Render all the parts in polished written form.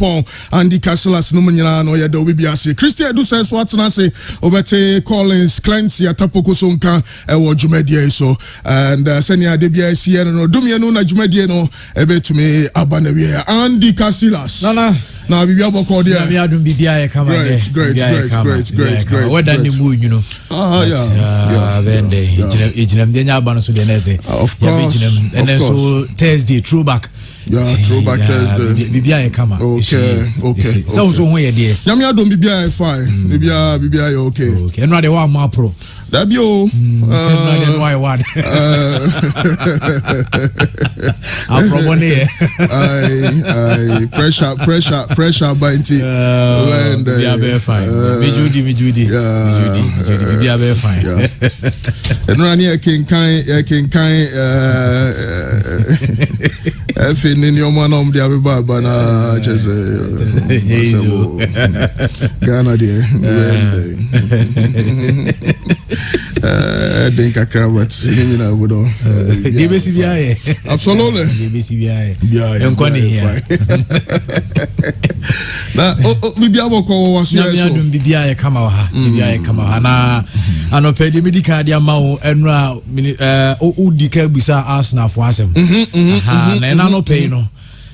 Pon and the Casilas Numina no Yado Bibiasi. Christian do says what's Nasi Obete Collins Clancy Atapoko Sonka Ewo Jumedia so and Senya Debia Sieno Dumiano na Jumediano ebe to me Abanavia and the Casilas. Nana. Now we have a cordia. We are doing BBI come great. What done the moon, you know? Of course. And then so Thursday throwback. Yeah, throwback Thursday. BBI come on. Okay. So where dear? Yamia don't BBI fine. BBI okay. Okay. And now they want more pro. That be all. Why one? I'm from one here. I pressure by it. We are very fine. Me Judy. We are very fine. And run here King Kai in your man the Abiba Bana Ghana Denka Kravats, absolutely.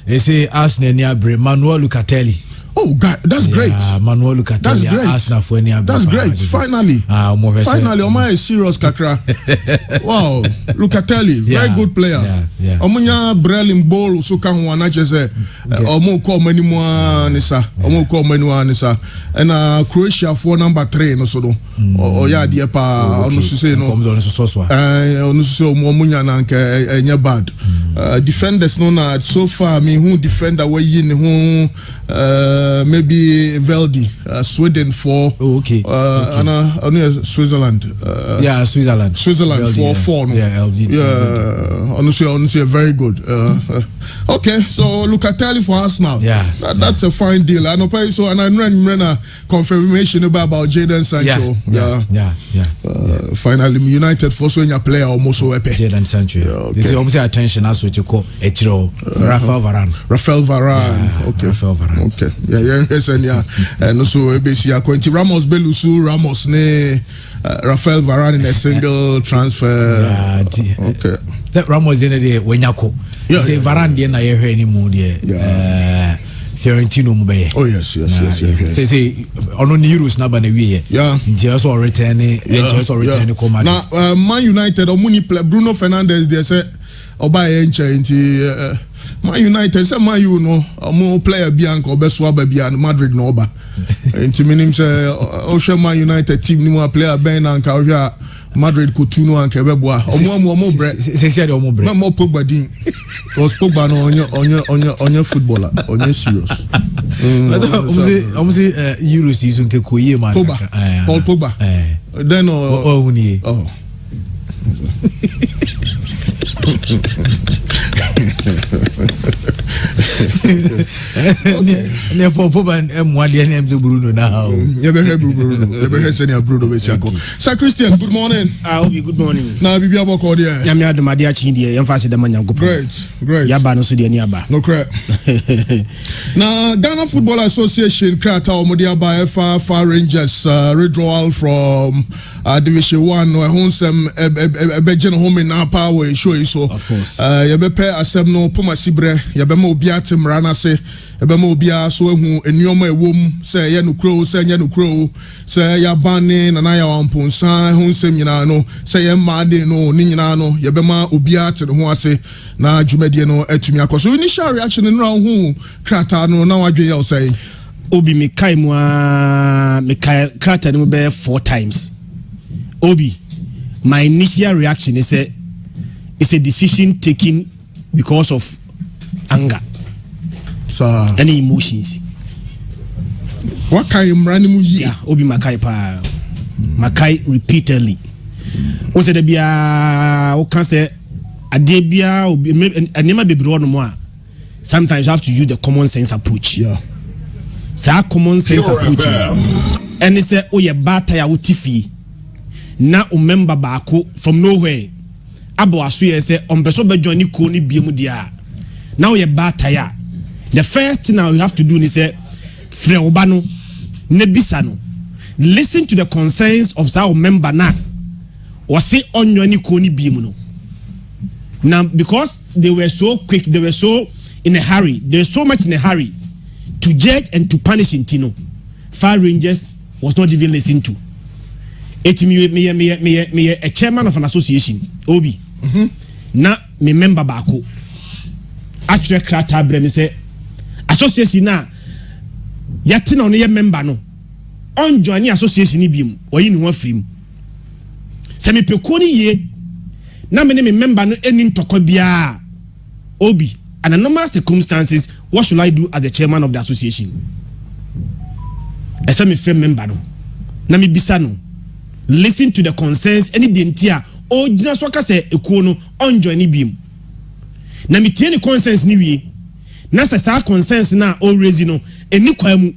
They say Arsenal near Manuel Lucatelli. Oh God, that's great. Manuel Lucatelli. That's great. Arsenal for any. That's great. Finally, Oma is serious kakra. Wow, Lucatelli, very good player. Omunya Brelin ball so kan wana chese. Omo call many more nisa. And Croatia for number 3 no so do. Oya die pa onu say no. Onu say omunya na nke enye bad. Defenders no na so far me who defender we yin who maybe Veldi, Sweden for Switzerland. Switzerland Veldi, 4. No? Yeah, LVD. Yeah, honestly, very good. Okay, so Lucatelli for Arsenal. Yeah, that's a fine deal. I know, so and I ran a confirmation about Jadon Sancho. Yeah. Finally, United for so a player almost so epic. Jadon Sancho. This is almost attention as what you call Rafael Varane. Okay. Yes, and also Ebesia Quinty Ramos Belusu Ramos ne Rafael Varane in a single transfer. Okay. That Ramos in the day when you say Varane didn't hear anymore there. Fiorentino Mube. Oh yes. Say on Euros na bana we. Yeah. Nti also returning come now Man United Omuni play Bruno Fernandes they say oba enche nti Man United say Man you know omo player bianco obeso aba bia Madrid no oba. Nti minim say o Man United team ni mo player ben na nka o Madrid Coutinho and Kebeboa. Omo bre. Say omo bre. Mo Pogba din. Cause Pogba no onye footballer, onye serious. Omo say Euro season ke koye man. Paul Pogba. Then huni. Oh. Ne Pogba mwadi ene Bruno now. Bruno senior Bruno Besiako. Sir Christian, good morning. Obi, good morning. Na bibi aboko dia. Nyame adumade achi dia yemfase de manyam gopo. Great. Yaba no so de ni aba. No crap. Now Ghana Football Association krata omodi aba Phar Rangers withdrawal from Division 1 no ehonsem ebeje no home na power show so. Of course. Yebepe asem no poma sibre yebema obi atemra na se ebema obi aso ehu enioma ewom se ye no kro se nya no kro se ya bane na ya wamponsa ehonsem nyina no se ye made no ni nyina no yebema obi ate ho ase na dwumadie no atumi akoso initial reaction no hu krata no na wadwe ya say Obi me kai mu me kai krata no be 4 times. Obi, my initial reaction is it's a decision taken because of anger and emotions. What kind of random year? Obi Makai pa Makai repeatedly. O se de bia o can say adebia obi anema bebre no mo a sometimes you have to use the common sense approach. Sa common sense approach. And say o ye bata ya utifi na o member baako from nowhere abo aso ye say on person be join ko ni biemu dia na o ye bata ya The first thing now you have to do is say Freobano Nebisano. Listen to the concerns of our member now. Or say on your Nikoni Bimuno. Now, because they were so quick, they were so in a hurry, they were so much in a hurry to judge and to punish Intino. Phar Rangers was not even listened to. It's me a chairman of an association, Obi. Na me member Bako. Actually, Krata Bremi say association na yatina on your member no. On joining association ibium or in one film. Semi pekoni ye na me member no enim tokobia Obi. Under normal circumstances, what should I do as the chairman of the association? I say me friend member no. Na me bisa no. Listen to the concerns any dentia o jina swaka se ekuo no on join ibium. Na me tie ni concerns ni wie. Na sa concerns na o raise no eni kwamu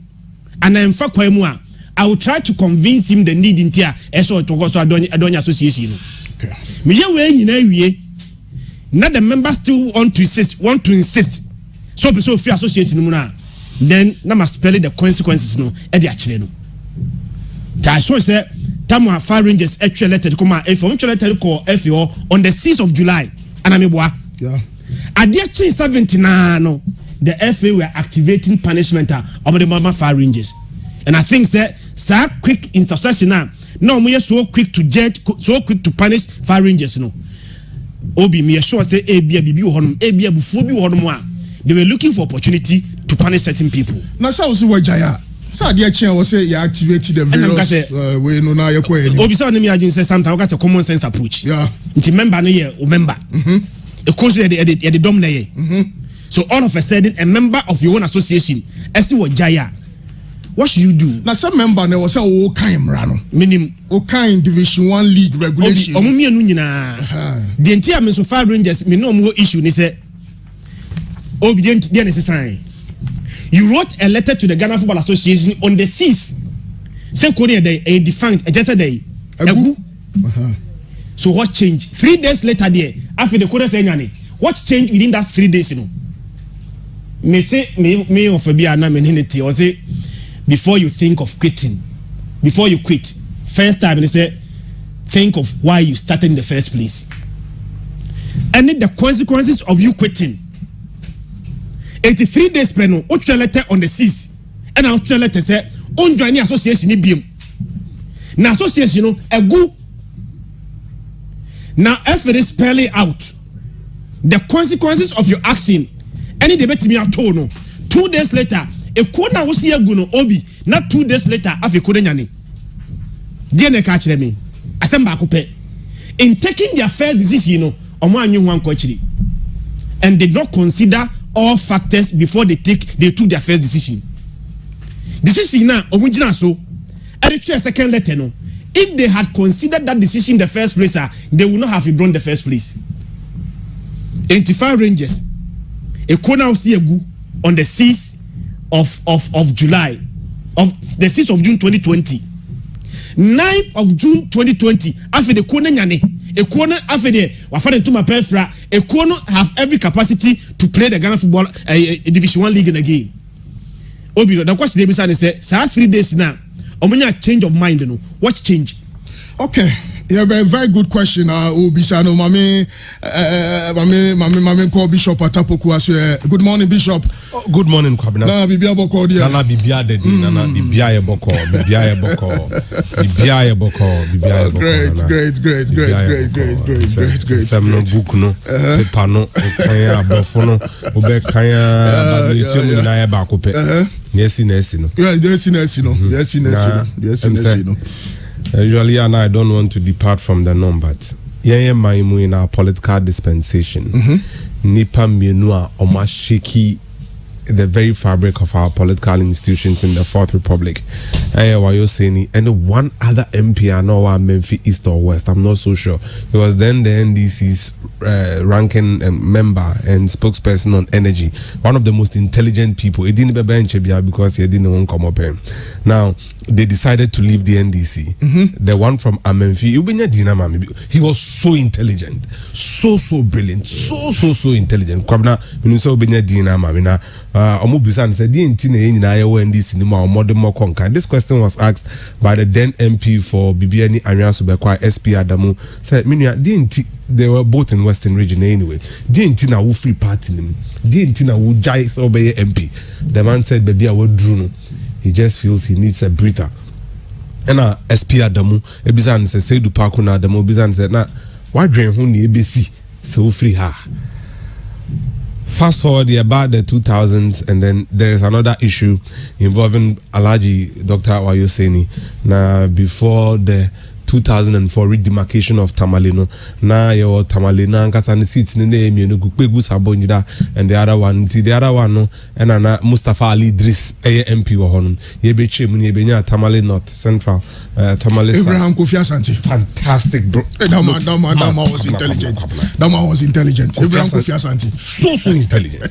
ana emfa kwamu a I will try to convince him the need in tia eso to go so adonya association. Okay. Me ye we nyina wie. Na the members still want to insist. So free association mu na. Then na must spell the consequences no e dey akire no. Ta so say tamu Phar Rangers actually letter come if on letter call FO on the 6th of July anameboa. Yeah. At the 79 no the FA were activating punishment of the Mama Phar Rangers. And I think that quick intercession now. No, we are so quick to judge, so quick to punish Phar Rangers. No, Obi, me sure say they were looking for opportunity to punish certain people. Now, so was Jaya. So the chair was say you activated the various way no now you Obi, so me I say sometimes that's a common sense approach. Yeah. Inti member no here, member. Of course, the dom layer. So all of a sudden, a member of your own association, as you were Jaya. What should you do? Now some member there was a all kind rano. Meaning all kind Division 1 league regulation. Omumi anu nyina. The entire men so Phar Rangers me no more issue ni say obedient there necessary. You wrote a letter to the Ghana Football Association on the 6th. Say Korea day a defunct just a day. So what changed? 3 days later there after the Korea say nyane. What changed within that 3 days you know? Me say me of Fabia na menhinity or say before you think of quitting, before you quit, first time they say, think of why you started in the first place. And then the consequences of you quitting. 83 days pleno, which letter on the 6th. And our letter said, on join the association in BM. Now association a good. Now after they spell it out, the consequences of your action, any debate me at all, 2 days later, a corner was here Obi, not 2 days later, after Korenyani. Dear catch me. Assemble coupe. In taking their first decision, and did not consider all factors before they took their first decision. Decision now, original so, and it's a second letter no. If they had considered that decision in the first place, they would not have withdrawn the first place. 85 Rangers, a corner was here on the 6th of July, of the 6th of June 2020, 9th of June 2020. After the corner nyane, a corner after the wafane to my perfra, a corner have every capacity to play the Ghana Football Division 1 league again. Obi, the question they be saying is, 3 days now, omunya change of mind, no? What change? Okay. Yeah, a very good question. Bishano, mami, call Bishop Atapoku as good morning, Bishop. Oh, good morning, Kwabena. Nana bibia boko dia. Nana bibia de di. Nana bibia boko. Bibia boko. Bibia boko. Bibia boko. Great. Semno book no. Paper no. Kaya abofono. Obe kaya babiti na ya bakope. Yes, no. Usually, and I don't want to depart from the norm, but maimu in our political dispensation. Nipa mienua omashiki the very fabric of our political institutions in the Fourth Republic. And one other MP, I know Memphis East or West, I'm not so sure. It was then the NDC's ranking member and spokesperson on energy. One of the most intelligent people. It didn't be because he didn't want to come up here. Now, they decided to leave the NDC. The one from Amenfi, he was so intelligent, so brilliant, so intelligent. Omubisan said, this question was asked by the then MP for BBN Arian Subekwa SP Adamu. Said, they were both in Western region anyway. Didn't na free party them. Didn't na jai obey MP. The man said, baby, I would drew. He just feels he needs a breather. And SP Adamu, Ebizan said, say do Pakuna Adamu, Ebizan said, na, why drain who ni ABC? So free her. Fast forward about the 2000s, and then there is another issue involving Alhaji Dr. Wayoseni. Now, before the 2004 redemarcation of Tamalino, now your Tamalina and Katani seats in the name, you know, Gukbegus Abonida, and the other one, no, and Mustafa Ali Idris, MP Wahon, Yebeche Munibenya, Tamale North Central, Tamale Abraham Kofi Asante. Fantastic, bro. That man was intelligent. That man was intelligent. Abraham Kofi Asante. So intelligent.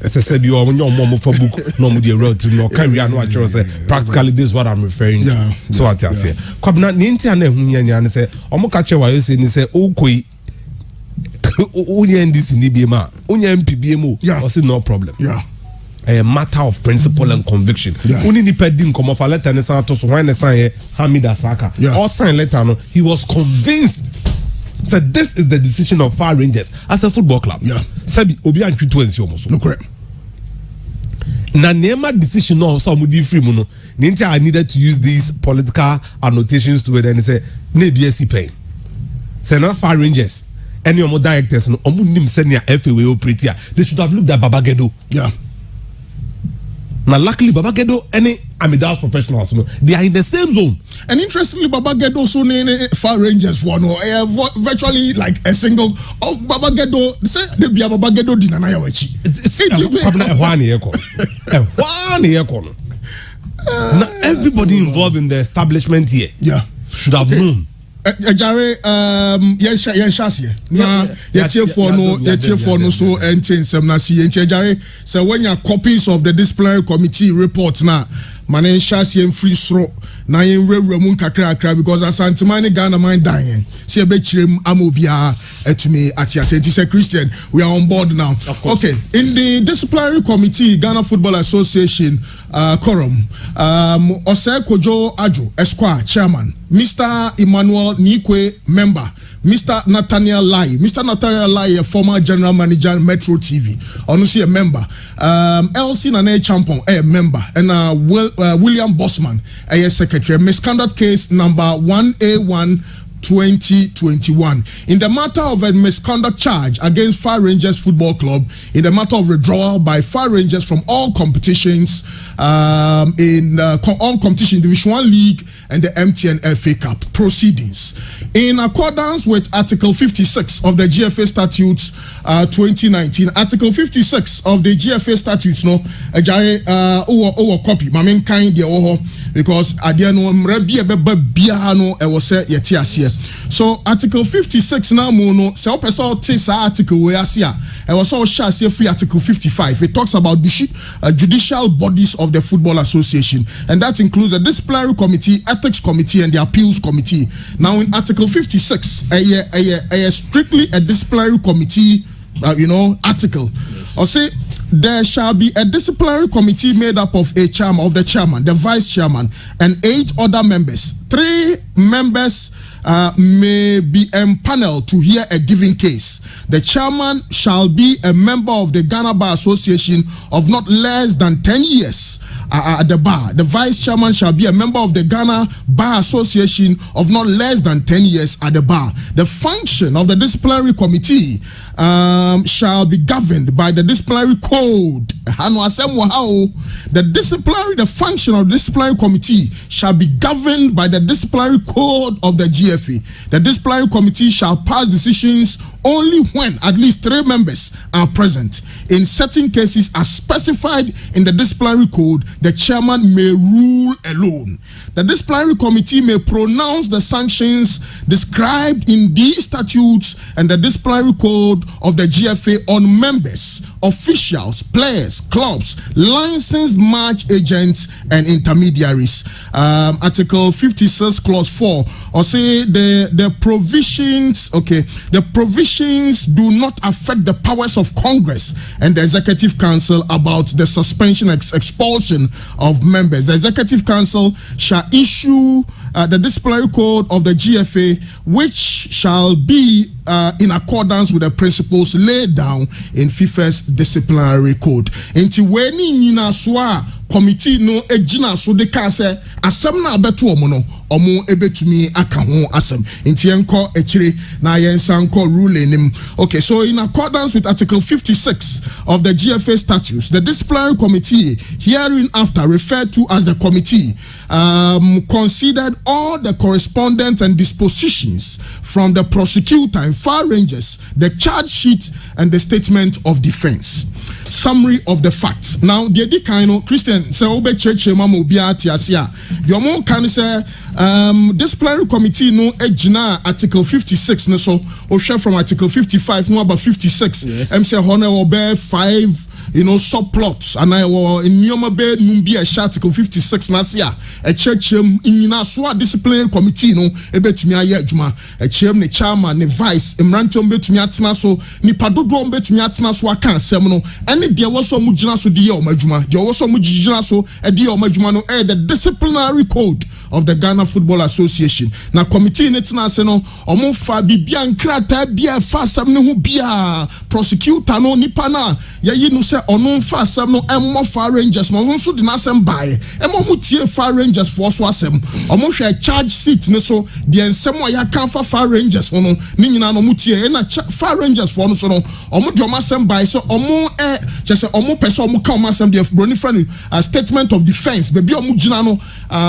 As I said, you are on your mom for book, no media road to no carry on what you say. Practically, this is what I'm referring to. So what I say. Kwabna Ninti and say, Omokache wa yose ni say, Okoi, Unye NDC ni BMA, Unye MPBMO, I say no problem. Yeah. A matter of principle and conviction. Uni ni pedin come off a letter and say, to when the sign Hamida Saka. Or sign letter, no, he was convinced. Said this is the decision of Phar Rangers as a football club. Yeah. Sabi Obi and Kritu and Siomo. No correct. Na nema decision no so mudi free mu no ninti I needed to use these political annotations to it and say na BSC pay say na Phar Rangers any omo directors no omo nim say na FA we operate here they should have looked at Babagedo. Yeah. Now luckily Babagedo any Amidas professionals no they are in the same zone. And interestingly, Babagedo so Phar Rangers for no virtually like a single Babagedo say they be Babagedo dinana yawechi. Now everybody involved in the establishment here should have known. Jare yenshase na yetie for no so ensem na si yentie jare say when your copies of the disciplinary committee report na manen shase en free sro na yen rewura mu kakra because asantemani Ghana man dying see be chirem amobia etumi atiase say Christian we are on board now. Okay, in the disciplinary committee Ghana Football Association quorum Ose Kojo Ajo Esquire chairman, Mr. Emmanuel Nikwe member, Mr. Nathaniel Lai, a former general manager Metro TV, honestly a member. Elsie Nane Champon, a member, and William Bossman, a secretary. Misconduct case number 1A1/2021. In the matter of a misconduct charge against Phar Rangers Football Club, in the matter of withdrawal by Phar Rangers from all competitions in all competition Division 1 League and the MTN FA Cup proceedings. In accordance with Article 56 of the GFA Statutes 2019, Article 56 of the GFA Statutes, no, copy, mamen kind because adiano mrebi biano was yetiasia. So Article 56 now mono se opesa tisa article we asia e was all share free Article 55. It talks about judicial bodies of the Football Association, and that includes the disciplinary committee, ethics committee, and the appeals committee. Now in Article 56, strictly a disciplinary committee, article. I'll say there shall be a disciplinary committee made up of the chairman, the vice chairman, and 8 other members. 3 members may be empaneled to hear a given case. The chairman shall be a member of the Ghana Bar Association of not less than 10 years at the bar. The vice chairman shall be a member of the Ghana Bar Association of not less than 10 years at the bar. The function of the disciplinary committee shall be governed by the disciplinary code. The function of the disciplinary committee shall be governed by the disciplinary code of the GFA. The disciplinary committee shall pass decisions only when at least 3 members are present. In certain cases as specified in the disciplinary code, the chairman may rule alone. The disciplinary committee may pronounce the sanctions described in these statutes and the disciplinary code of the GFA on members officials, players, clubs, licensed match agents, and intermediaries. Article 56, clause 4, or say the provisions do not affect the powers of Congress and the Executive Council about the suspension and expulsion of members. The Executive Council shall issue the disciplinary code of the GFA, which shall be in accordance with the principles laid down in FIFA's disciplinary code. Inti weni nina swa committee no ejina so de ka se asem na abeto omo no omo ebetumi aka ho asem. Inti enko echire na yensanko ruling nim. Okay, so in accordance with Article 56 of the GFA statutes, the disciplinary committee hereinafter referred to as the committee considered all the correspondence and dispositions from the prosecutor in Phar Rangers, the charge sheet and the statement of defense. Summary of the facts. Now, the kind Christian say obe church mama obia tiasia. The omo can say disciplinary committee no ejina Article 56 no so o share from Article 55 no about 56. Yes. Say honor obe 5 subplots and I were in nyoma be numbi a Article 56 na sia a church in so disciplinary committee no ebetumi aye adwuma a chem ne chairman ne vice emrantom betumi atena so nipa dodo betumi atena so aka asem no ene de wo so mu gina so de ye omadwuma de wo so mu gina so e de ye omadwuma no the disciplinary code of the Ghana Football Association. Na committee ne tena se no omo fa bibia nkrata bia fa asem ne ho bia prosecutor no nipa na ye no se ono fa asem no emmo Phar Rangers no so de na asem bae emmo mu tie Phar Rangers for so asem omo hwe charge sheet ne so de ensem o ya kan fa Phar Rangers no ni nyina no mu tie na Phar Rangers for no so no omo de omo asem bae so omo just omo person omo kan omo asem de broni friend statement of defense baby omo gina no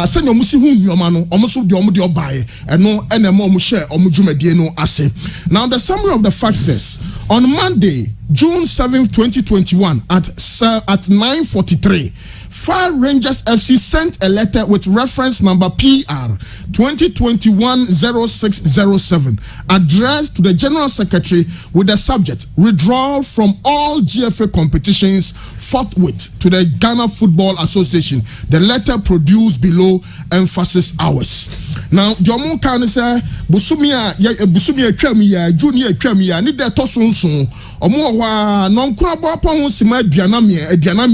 send omo si hu nyoma no omo so de omo de obae eno enemo omo share omo dwumadie no ase. Now the summary of the facts says on Monday, June 7th, 2021 at 9:43, Phar Rangers FC sent a letter with reference number PR 2021-0607 addressed to the General Secretary with the subject withdrawal from all GFA competitions forthwith to the Ghana Football Association. The letter produced below emphasis hours. Now, Jomo can say Busumia Tremi ya Junior Tremi ya ni de tosunsun omo wa non krabo pon sima aduanami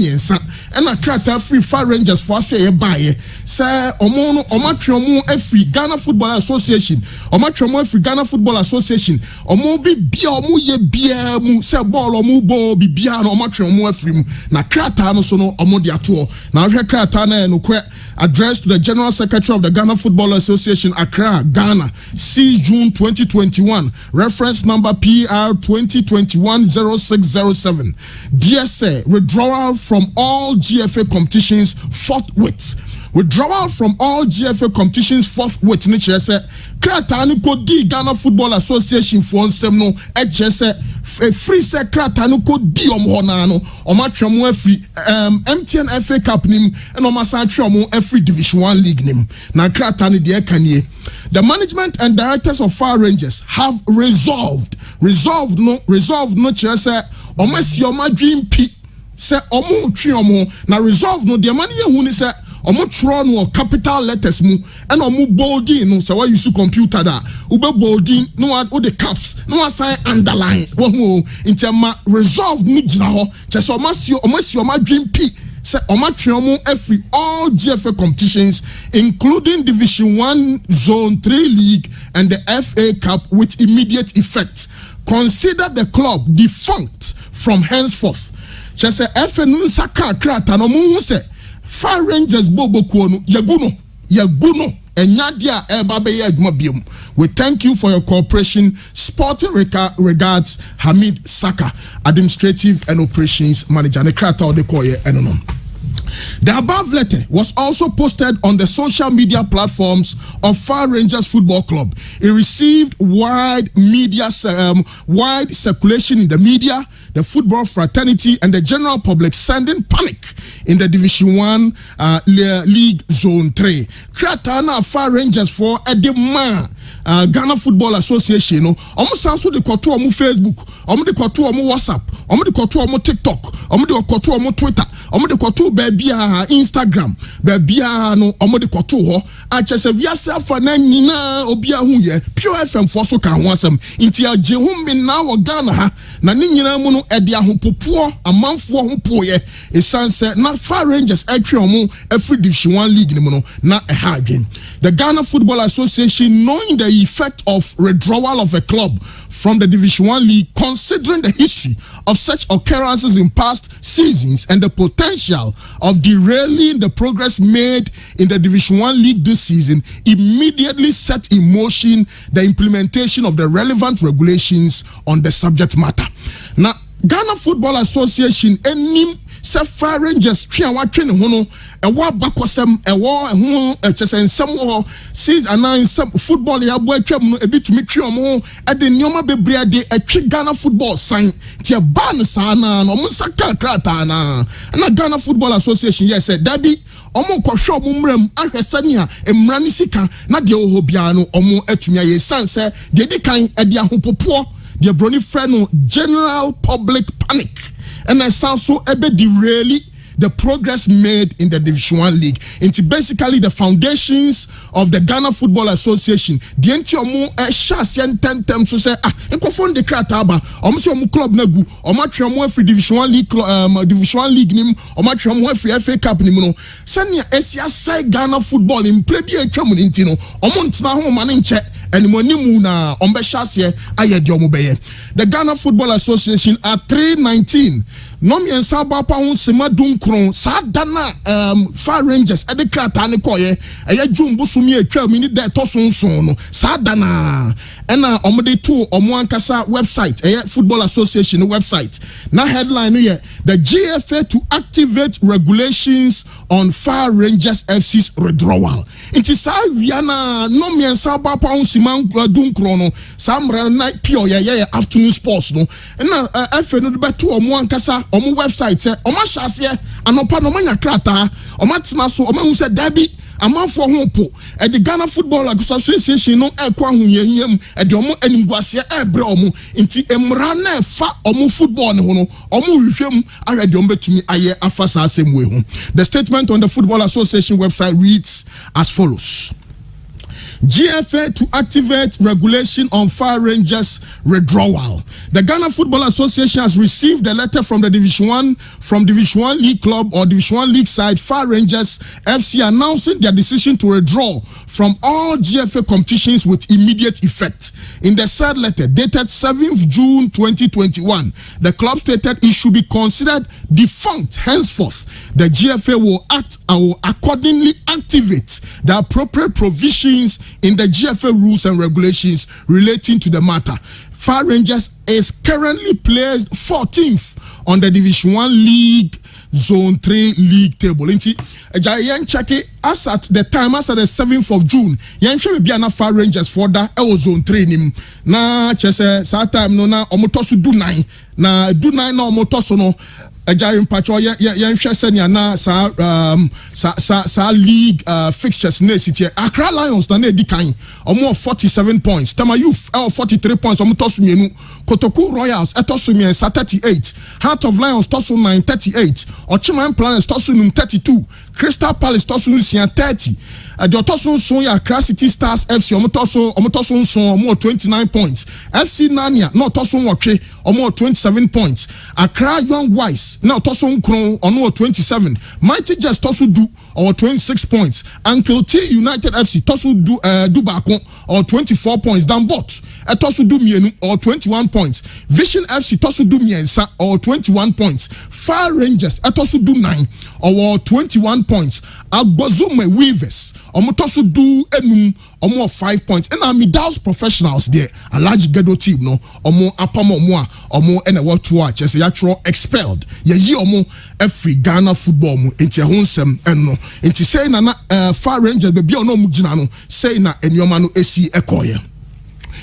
ensa e na krata free Phar Rangers for say e bae say omo no omatwemo afri Ghana Football Association omatwemo afri Ghana Football Association omo bia omo ye bia mu say ball omo bo bia na omatwemo afri mu na krata no so no omo de ato na hwe krata na no kwe addressed to the General Secretary of the Ghana Football Association, Accra, Ghana, 6 June 2021, reference number PR 2021-0607. Dear Sir, withdrawal from all GFA competitions forthwith. Withdrawal from all GFA competitions forthwith. Nature say, Kratani ko di Ghana Football Association for nsem no. Say, free say Kratani ko di omhonano. Omatwemo free MTN FA Cup nim and omasatwemo free Division 1 League nim. Na Kratani de kanye. The management and directors of Phar Rangers have resolved no chere say omasi oma dream p say omo twi omo na resolve no de mani ye hu ni say omo tro no capital letters mu and omo bolding no say why use computer da ube bolding no what the caps no assign underline wo intema resolve ni gina ho che say omasi oma dream p say omatwemo every all GFA competitions including Division 1 Zone 3 League and the FA Cup with immediate effect. Consider the club defunct from henceforth. Just say FA no saka krata no mu say Phar Rangers bobo ko no yaguno enyadia eba be adwuma biom. We thank you for your cooperation. Sporting regards, Hamid Saka, Administrative and Operations Manager. The above letter was also posted on the social media platforms of Phar Rangers Football Club. It received wide circulation in the media, the football fraternity, and the general public, sending panic in the Division 1 League Zone 3. Kratana Phar Rangers for Edema Ghana Football Association no omo sanso de koto omo Facebook omo de koto omo WhatsApp omo de koto omo TikTok omo de koto omo Twitter omo de koto bebia Instagram bebia no omo de koto ho a chese wiase afa na nyina obi ahu ye Pure FM for so kan ho asem nti agye hu me na wo Ghana ha na ne nyina mu no ede ahopopo amanfo ho poye esanse na Phar Rangers atwe omo every Division 1 league ni mu no na ha adwen. The Ghana Football Association, knowing the effect of withdrawal of a club from the Division 1 league, considering the history of such occurrences in past seasons and the potential of derailing the progress made in the Division 1 league this season, immediately set in motion the implementation of the relevant regulations on the subject matter. Now, Ghana Football Association, se Phar Rangers twa watwe ne ho no ewo bakosem ewo ho echesensem ho sees anansem football ya bo atwam no ebitumi twe omo e de nioma bebre de atwe Ghana football sign tie ban sa na no msaka krata na Ghana Football Association yes said dabi omo kohwe omo mram ahwese ne a emra ne sika na de oho bia no omo atumi aye sanse de kan e de ahopopo de broni friend no general public panic. And I sound so ebe derailing the progress made in the Division 1 league. Into basically the foundations of the Ghana Football Association. The entiomo shasian 10 terms to say enkofon de krataba omso omo club nagu omatwe omo every Division 1 league Division 1 league nim omatwe omo every FA Cup nim no senia esia sai Ghana football in play bi atwam nti no omo ntena ho ma ne nche animonimu na ombeshase ayedi omobeye. The Ghana Football Association at 319 Nomian Sabapa on Sema Dunkron Sadana Phar Rangers at the Kratani Koye a Jumbo Sumi a 12 minute that Tosun Sono Sadana and Omode 2 Omuankasa website a Football Association website. Now headline here the GFA to activate regulations on Phar Rangers FC's withdrawal. It is Viana Nomian Sabapa on Siman Dunkrono Samra night pure afternoon sports no and FA no betu Omuankasa omo website say omo hyase anopa no manya krata omo tena so omo hu say dabi amanfo ho po e the Ghana Football Association no ekwa hunyehiem e de omo animguase ebre omo nti emra na fa omo football ne ho no omo hwehwem ahwede omo betumi aye afasa asemwe ho. The statement on the Football Association website reads as follows: GFA to activate regulation on Phar Rangers withdrawal. The Ghana Football Association has received a letter from the Division 1 League club or Division 1 League side Phar Rangers FC announcing their decision to withdraw from all GFA competitions with immediate effect. In the said letter dated 7th June 2021, the club stated it should be considered defunct henceforth. The GFA will accordingly activate the appropriate provisions in the GFA rules and regulations relating to the matter. Phar Rangers is currently placed 14th on the Division 1 League Zone 3 league table. Inti yen check it as at the time as at the 7th of June. Yen shall be na Phar Rangers for that Zone 3 nim. Na chese sa time no na omotosu do 9 na do 9 na omotosu no Ejarim Pacho yen senia na sa league fixtures ne city Accra Lions na di kan omo 47 points Tama Youth 43 points omo tosu mienu Kotoku Royals etosu mien 38 Heart of Lions tosu 9 38 Ochiman Planets tosu 32 Crystal Palace tosu 30 the tosu so ya Accra City Stars FC omo tosu 29 points FC Nania no tosu nwotwe omo 27 points Accra Young Wise now tosu nkron ono 27 Mighty Jets tosu du or 26 points Uncle T United FC tosu du bako or 24 points Dambot tosu du mienu or 21 points Vision FC tosu du miensa or 21 points Phar Rangers tosu du 9 or 21 points Agbozume Weavers omo tosu du enum omo 5 points and Amidaus Professionals there a large gado team no omo apamo omo ene wotua chese yatro expelled ye omo every Ghana football mu enti ehonsem enno enti say na Phar Rangers be bia no mu gina no say na enioma no esi ekoye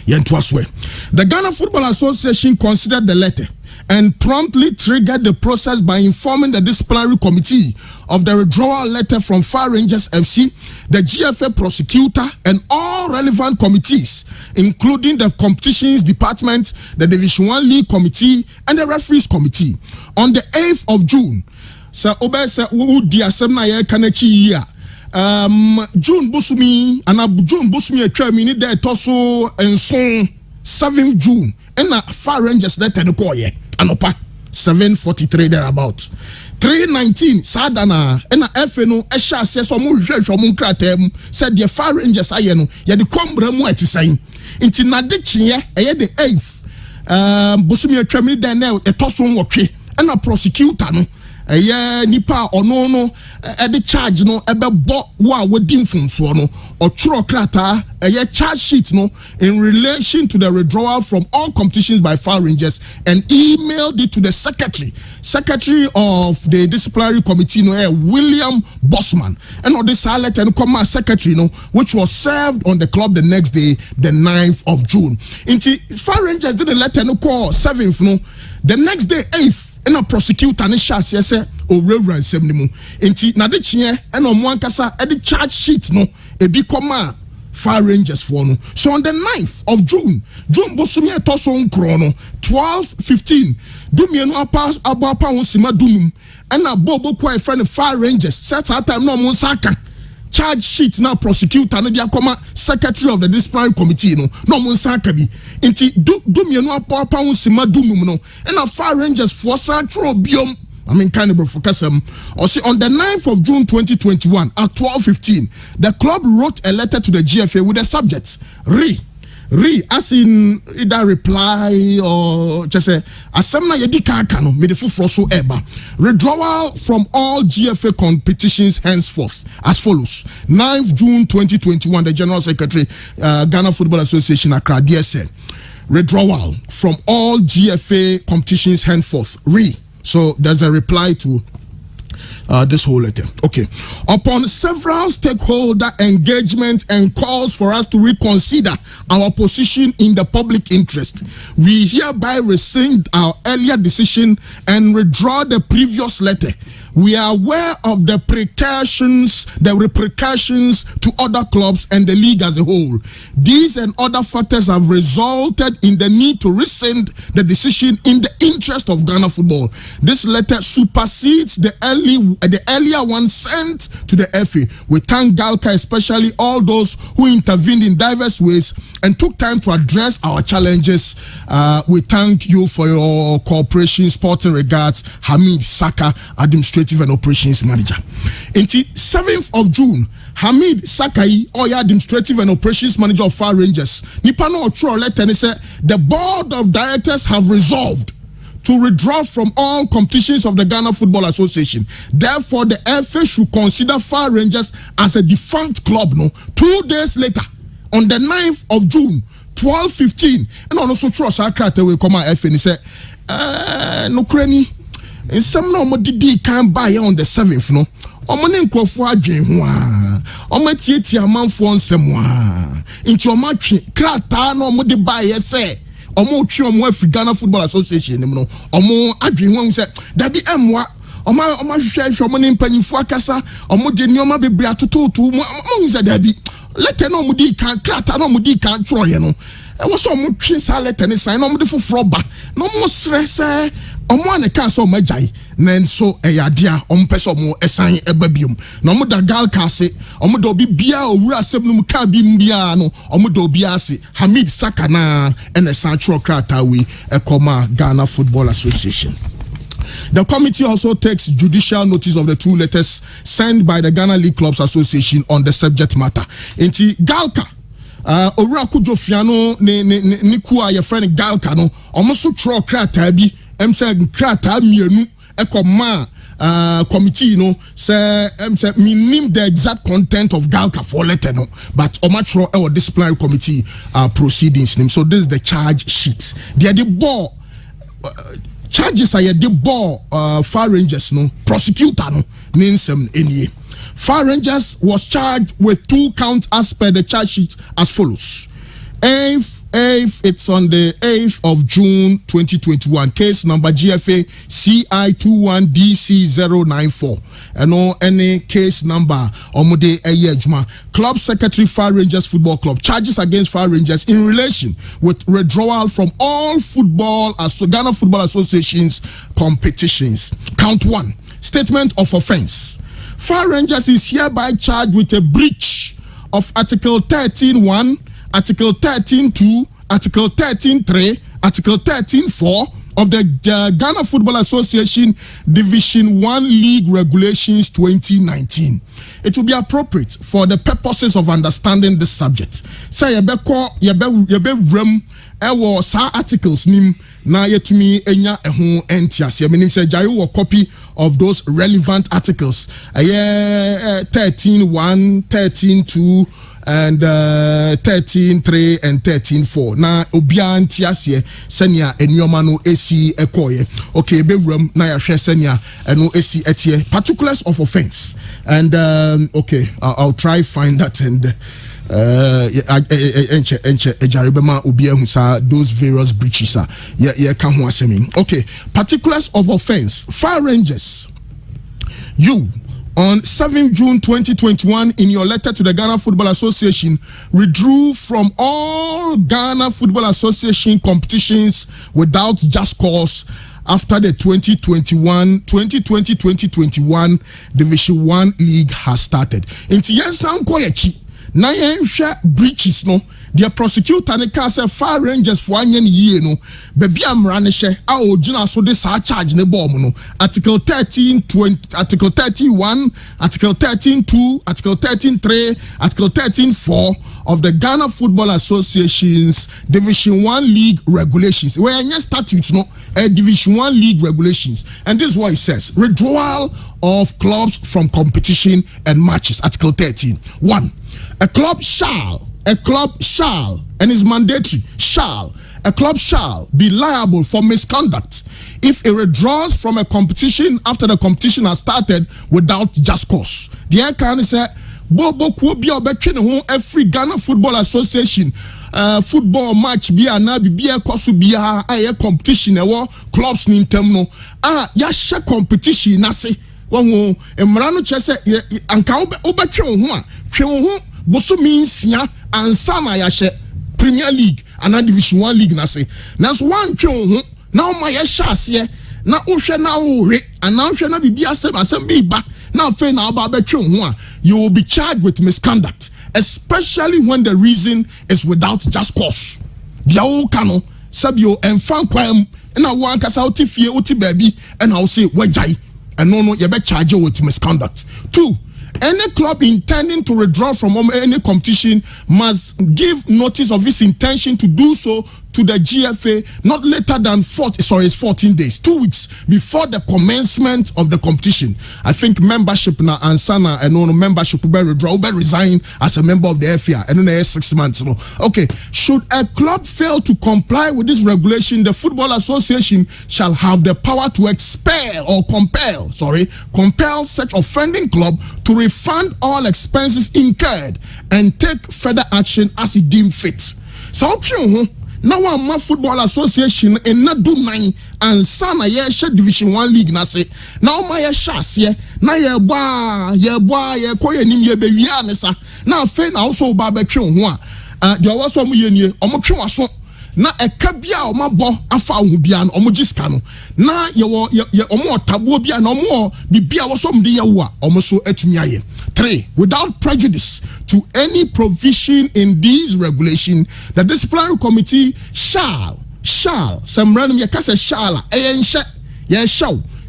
yentoaswe. The Ghana Football Association considered the letter and promptly triggered the process by informing the disciplinary committee of the withdrawal letter from Phar Rangers FC the GFA prosecutor, and all relevant committees, including the competitions department, the Division 1 League committee, and the referees committee. On the 8th of June, Sir Obe said, "Would Asemna Kanechi year." June Busumi, and June Busumi a term in the Tosso and so 7th June, and Phar Rangers let the call ye, Anopa 7:43 thereabout. 3:19 Sadana and FNO Esha says some kratem said the Phar Rangers ayeno ye the combremu at saying into Nadichi the 8th Busumi a term in the Tosso and a prosecutor no. Nipa ono the charge no ebe bo wa wodi mfunso no otworo krata charge sheet no in relation to the withdrawal from all competitions by Phar Rangers and emailed it to the secretary of the disciplinary committee no William Bossman and on this letter and come secretary no which was served on the club the next day the 9th of June. Inti Phar Rangers did a letter no call 7th no the next day 8th and a prosecutor and shas yes o reverend semnimu inti na de chie and on one kasa e the charge sheet no e bi koma Phar Rangers for no. So on the 9th of June Bosumi etoso nkro no 12:15 dumienu apa won sima dunum and na bobo kwa friend Phar Rangers set that time no mo saka charge sheet na prosecutor no dia koma secretary of the disciplinary committee no mo saka bi inti dumienu apa won sima dunum no and na Phar Rangers for central biom kind of for Kasem. Or see on the 9th of June 2021 at 12:15, the club wrote a letter to the GFA with the subject re as in either reply or just say asemna yedi kankano me the froso eba withdrawal from all GFA competitions henceforth as follows. 9th June 2021, the General Secretary Ghana Football Association Accra said withdrawal from all GFA competitions henceforth So there's a reply to this whole letter. Okay. Upon several stakeholder engagement and calls for us to reconsider our position in the public interest, we hereby rescind our earlier decision and withdraw the previous letter. We are aware of the repercussions to other clubs and the league as a whole. These and other factors have resulted in the need to rescind the decision in the interest of Ghana football. This letter supersedes the earlier one sent to the FA. We thank Galka, especially all those who intervened in diverse ways and took time to address our challenges. We thank you for your cooperation. Sporting regards, Hamid Saka, Administrative and Operations Manager. Until 7th of June, Hamid Sakai, Administrative and Operations Manager of Phar Rangers, Nipano Otro letter and said the board of directors have resolved to withdraw from all competitions of the Ghana Football Association. Therefore, the FA should consider Phar Rangers as a defunct club. 2 days later, on the 9th of June, 12:15, and also trust our crate will come out FA and say, no cranny. And some no more did can buy on the 7th, no. Omone nkofo adwen ho a omatieti amanfo nsem a into omatwe krata na omode buy say omotwe omo Afri Ghana Football Association nim no omo adwen ho say dabi emwa oma hwehwe omone mpanyimfo akasa omode nioma bebre atototo mo say dabi lete na omudi kan krata na omudi kan twroye no e wo so omotwe sa lete ne sign na omode foforo ba na omo sre say omo aneka so omagyan nenso eyadia ompese omo esan ebabium na omo da gal kase omo do bi bia owura asem no ka bi mbia no omo do bi ase Hamid Saka na en esan tro krata we ekoma Ghana Football Association. The committee also takes judicial notice of the 2 letters sent by the Ghana League Clubs Association on the subject matter. Inti Galka owura kujo fiano ne ku a ye friend Galka no omo so tro krata bi emse krata mienu ekoma committee say me name the exact content of Galka for letter no but omatro our disciplinary committee proceedings name. So this is the charge sheet. They are the ball charges are the ball Phar Rangers prosecutor means any Phar Rangers was charged with 2 counts as per the charge sheet as follows. 8th, it's on the 8th of June 2021. Case number GFA CI21DC094. And any case number Omude Eyejma. Club Secretary Phar Rangers Football Club charges against Phar Rangers in relation with withdrawal from all Ghana Football Association's competitions. Count 1. Statement of offense. Phar Rangers is hereby charged with a breach of Article 13.1, Article 13.2, Article 13.3, Article 13.4 of the Ghana Football Association Division 1 League Regulations 2019. It will be appropriate for the purposes of understanding this subject. Say yebe rem ewo sa articles nim na yetumi enya eho entiase. Meaning say jayo a copy of those relevant articles. 13.1, 13.2 and 13.3 and 13.4. Na obia entiase senia enyoma no esi ekoye. Okay, be rem na ya hwe senia eno esi etie. Particulars of offense. And okay, I'll try find that and those various breaches are okay. Particulars of offense. Phar Rangers, you on 7 June 2021 in your letter to the Ghana Football Association withdrew from all Ghana Football Association competitions without just cause after the 2020-2021 Division 1 League has started. Inti yensan koyechi na yenhwe breaches no the prosecutor ne ka say Phar Rangers for anya ne yie no bebi amra ne hye a ogina so de sa charge ne bom no Article 13.20, Article 13.1, Article 13.2, Article 13.3, Article 13.4 of the Ghana Football Association's Division 1 League Regulations. Where any statutes no Division 1 League Regulations, and this is what it says: withdrawal of clubs from competition and matches. Article 13. 1. A club shall, and is mandatory, a club shall be liable for misconduct if it withdraws from a competition after the competition has started without just cause. The air can say, Bobo Kubi or every Ghana Football Association football match be a nabi be a kosu be a competition clubs ni term ya share competition nase wo emrano chese anka obetwe ho a twe ho boso means ya ansa na ya share Premier League and Division 1 League nase naso wan twe ho na o ma ya sha ase na wo hwe na wo hwe and na hwe na bibia asem bi ba na fe na oba betwe ho a you will be charged with misconduct, especially when the reason is without just cause. Biawo kano sabio enfan kwam na wan kasa oti fie oti baby and I will say wejai and no you be charged with misconduct. 2. Any club intending to withdraw from any competition must give notice of its intention to do so to the GFA not later than 14 days, 2 weeks before the commencement of the competition. I think membership na ansana and no membership will withdraw, will resign as a member of the FA and then 6 months. Okay, should a club fail to comply with this regulation, the Football Association shall have the power to compel such offending club to refund all expenses incurred and take further action as it deemed fit. So now one Football Association in na do nine and sana ye share Division 1 League na se now my shas ye na ye boa ye koye nim ye be wi anesa na fe na also ba betwe ho a de owo mu ye nie omo twe waso na eka bia omo bo afa ho bia no omo giska no na ye omo otabo bia na omo bibia wo so mde ye wo a omo so atumi aye. 3. Without prejudice to any provision in these regulations, the disciplinary committee shall some random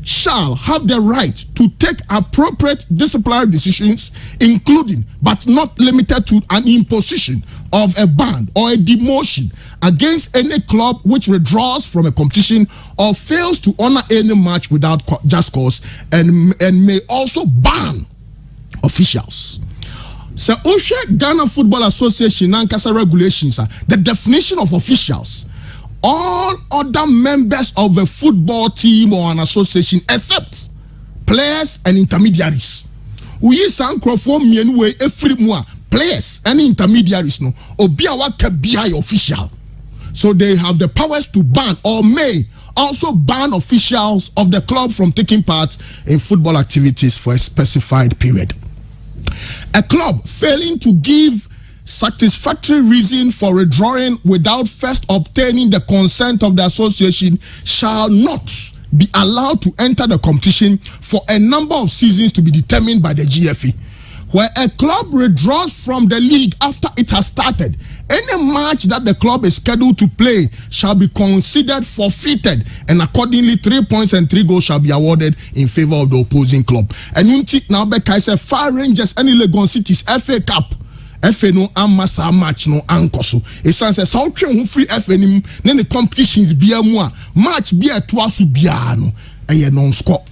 shall have the right to take appropriate disciplinary decisions, including but not limited to an imposition of a ban or a demotion against any club which withdraws from a competition or fails to honor any match without just cause, and may also ban officials. So Ghana Football Association Nankasa regulations are the definition of officials. All other members of a football team or an association except players and intermediaries. We sankrofo mienwe efiri mu a players, any intermediaries, no, Obiawa KBI official. So they have the powers to ban or may also ban officials of the club from taking part in football activities for a specified period. A club failing to give satisfactory reason for withdrawing without first obtaining the consent of the association shall not be allowed to enter the competition for a number of seasons to be determined by the GFA. Where a club withdraws from the league after it has started, any match that the club is scheduled to play shall be considered forfeited, and accordingly 3 points and 3 goals shall be awarded in favor of the opposing club. And now Becca said Phar Rangers and Legon City's FA Cup. FA no amasa match no ankoso. It says how who free FA nim then the competitions be a match be a twasu bia no. Non-score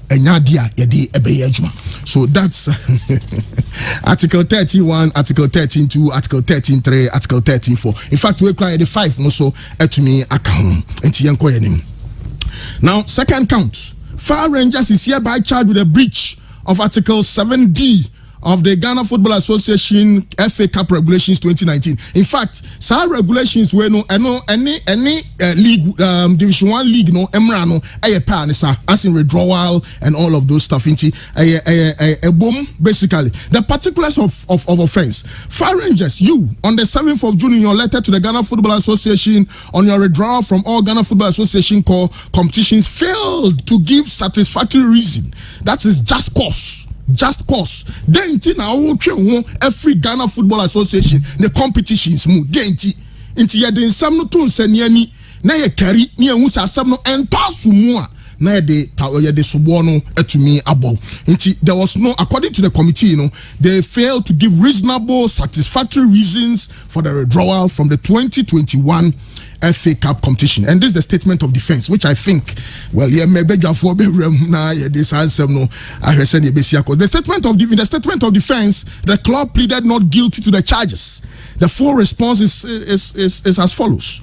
so that's Article 31, Article 13.2, Article 13.3, Article 13.4. In fact, we cry the 5 no so to me account. Now, second count. Phar Rangers is hereby charged with a breach of Article 7D of the Ghana Football Association FA Cup Regulations 2019. In fact, some regulations were any league Division 1 league no emrano as in withdrawal and all of those stuff into a boom basically. The particulars of offense. Phar Rangers, you on the 7th of June in your letter to the Ghana Football Association on your withdrawal from all Ghana Football Association competitions failed to give satisfactory reason. That is just cause. Just cause. Then every Ghana Football Association the competitions move. Then into yet some no tun seniani na ye carry ni enhusa asem no entasu mu a na de subono etumi abo. There was no, according to the committee, they failed to give reasonable, satisfactory reasons for the withdrawal from the 2021 FA Cup competition. And this is the statement of defense, which I think, well, yeah, maybe for this answer no. The statement of defense, the club pleaded not guilty to the charges. The full response is as follows.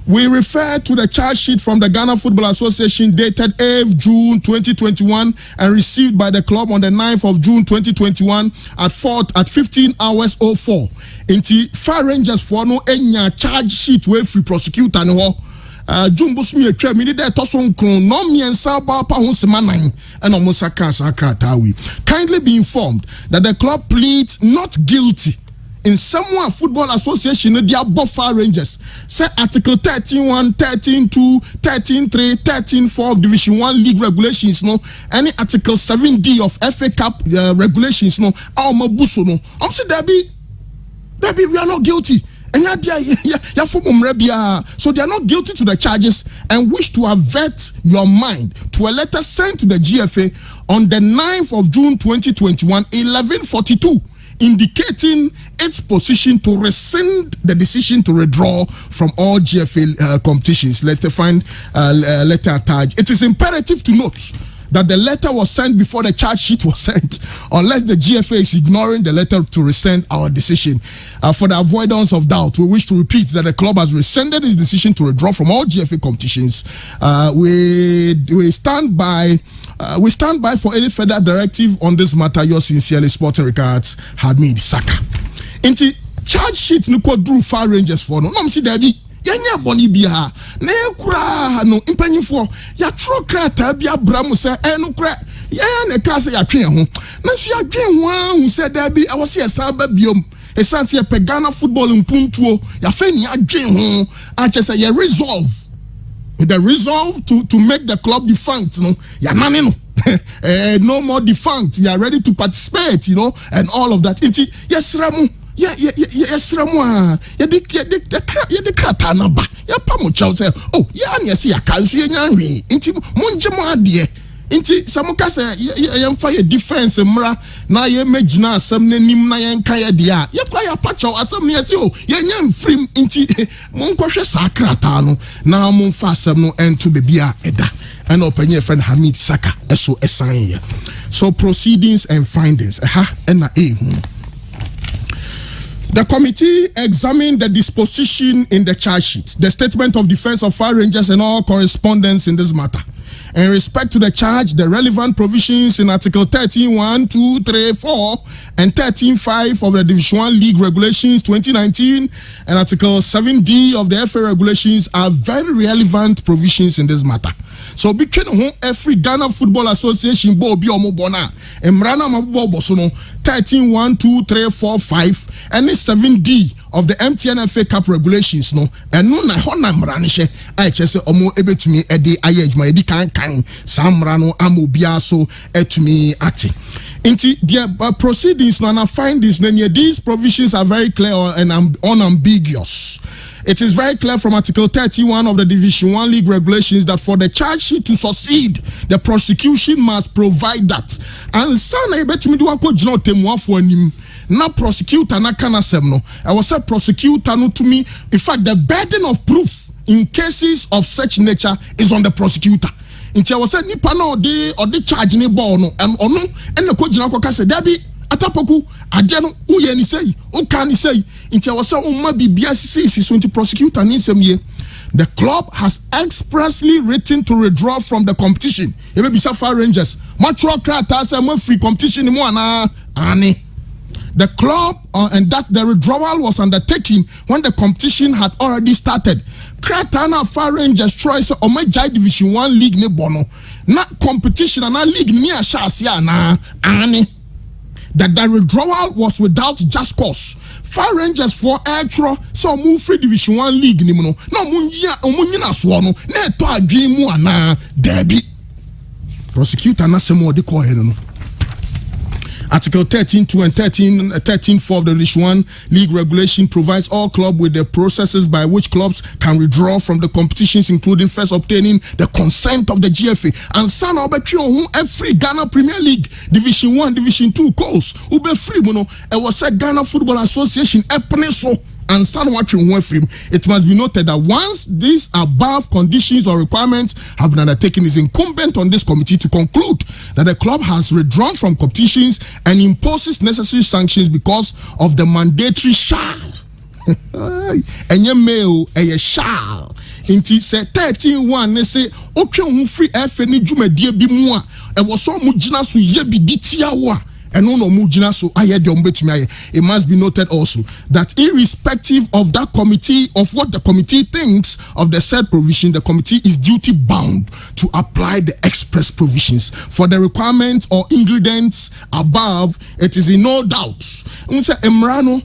We refer to the charge sheet from the Ghana Football Association dated 8th June 2021 and received by the club on the 9th of June 2021 at 15 hours 04. Inti Phar Rangers for no enya charge sheet we free prosecutor no Jumbo smi atwa mi de toson kron no miensa ba pa ho sema nan and omosa kan sakrata wi. Kindly be informed that the club pleads not guilty in Samoa Football Association they are both Phar Rangers. Say Article 13.1, 13.2, 13.3, 13.4 of Division 1 League regulations no. Any Article 7D of FA Cup regulations no. Mabuso no. Say Debbie, we are not guilty. And so they are not guilty to the charges and wish to avert your mind to a letter sent to the GFA on the 9th of June 2021, 11:42. Indicating its position to rescind the decision to withdraw from all GFA competitions. Letter attached. It is imperative to note that the letter was sent before the charge sheet was sent, unless the GFA is ignoring the letter to rescind our decision. For the avoidance of doubt, we wish to repeat that the club has rescinded its decision to withdraw from all GFA competitions. We stand by for any further directive on this matter. Yours sincerely, Sporting Regards, Hamid Saka. Inti charge sheet no ko drew Phar Rangers for no. See Debbie. Yanya boni bia na ekura no impanyifo ya tro krata bia bramu se enu kra ya na ka se ya twen ho na so ya twen ho se Debbie I was here san ba biom esanse ya Ghana football mpuntuo ya fe ni adwen ho a che se ya resolve the resolve to make the club defunct no ya nane no no more defunct, we are ready to participate, and all of that. Yes, Ramu. Yes, Ramu. The Kratanaba. Ya Pamucha say, oh, yes, ya can't see any. Inti Munjama dear. Inti Samuka say, ya fire defense, Mra, na ye mejna, some nim na yan kaya dia. Ya kwaya pacho, as some yes, yo, yan free inti Munkosha Sakratano, na Munfasam no end to bebia eda. And open your friend Hamid Saka, so assign. So proceedings and findings. The committee examined the disposition in the charge sheet, the statement of defense of Phar Rangers and all correspondence in this matter. In respect to the charge, the relevant provisions in Article 13.1, 2, 3, 4 and 13.5 of the Division 1 League Regulations 2019 and Article 7D of the FA Regulations are very relevant provisions in this matter. So between every Ghana Football Association Bobi Omobona Emrana Mabubo Bosono 13.1, 2, 3, 4, 5 and 7D of the MTN FA Cup regulations no and no na hona mranishe I chese omo ebetumi edi ayejma edi kan samra no amobia so etumi ati inti their proceedings no na findings na these provisions are very clear and unambiguous. It is very clear from Article 31 of the Division 1 League Regulations that for the charge sheet to succeed, the prosecution must provide that. And sana ebetumi do akọ jino temuafo anim na prosecutor na kana sem no. I was a prosecutor no to me. In fact, the burden of proof in cases of such nature is on the prosecutor. Inti I was a nipa no or the charge ni ball no and ono and the ko jina ko kase debi atapoku ade no uye ni sei o kan ni sei inti I was a umma bibia sisi so inti prosecutor ni sem ye. The club has expressly written to withdraw from the competition. You may be Phar Rangers. Matro krata say mo free competition ni mo ana ani. The club and that the withdrawal was undertaken when the competition had already started. Kratana Phar Rangers choice o my Division 1 League ne bono. Na competition and na league ni ashasia na ani. That the withdrawal was without just cause. Phar Rangers for extra so move free Division 1 League ni mo no. Na omunyina so no na eto adwen mu ana debi. Prosecutor na semo de call no. Article 13.2 and 13.4 of the Division 1 League Regulation provides all clubs with the processes by which clubs can withdraw from the competitions, including first obtaining the consent of the GFA. And sana obetwe every Ghana Premier League Division 1, Division 2 course ube free mono. It was a Ghana Football Association so. And it must be noted that once these above conditions or requirements have been undertaken, it is incumbent on this committee to conclude that the club has withdrawn from competitions and imposes necessary sanctions because of the mandatory shall. And your mail a shall. Inti say 13.1 ne say okay free FA ni dwumadie bi mu a e wo so mu gina so ye bi ditia wo and no mujina so it must be noted also that irrespective of that committee, of what the committee thinks of the said provision, the committee is duty bound to apply the express provisions for the requirements or ingredients above. It is in no doubt. Emrano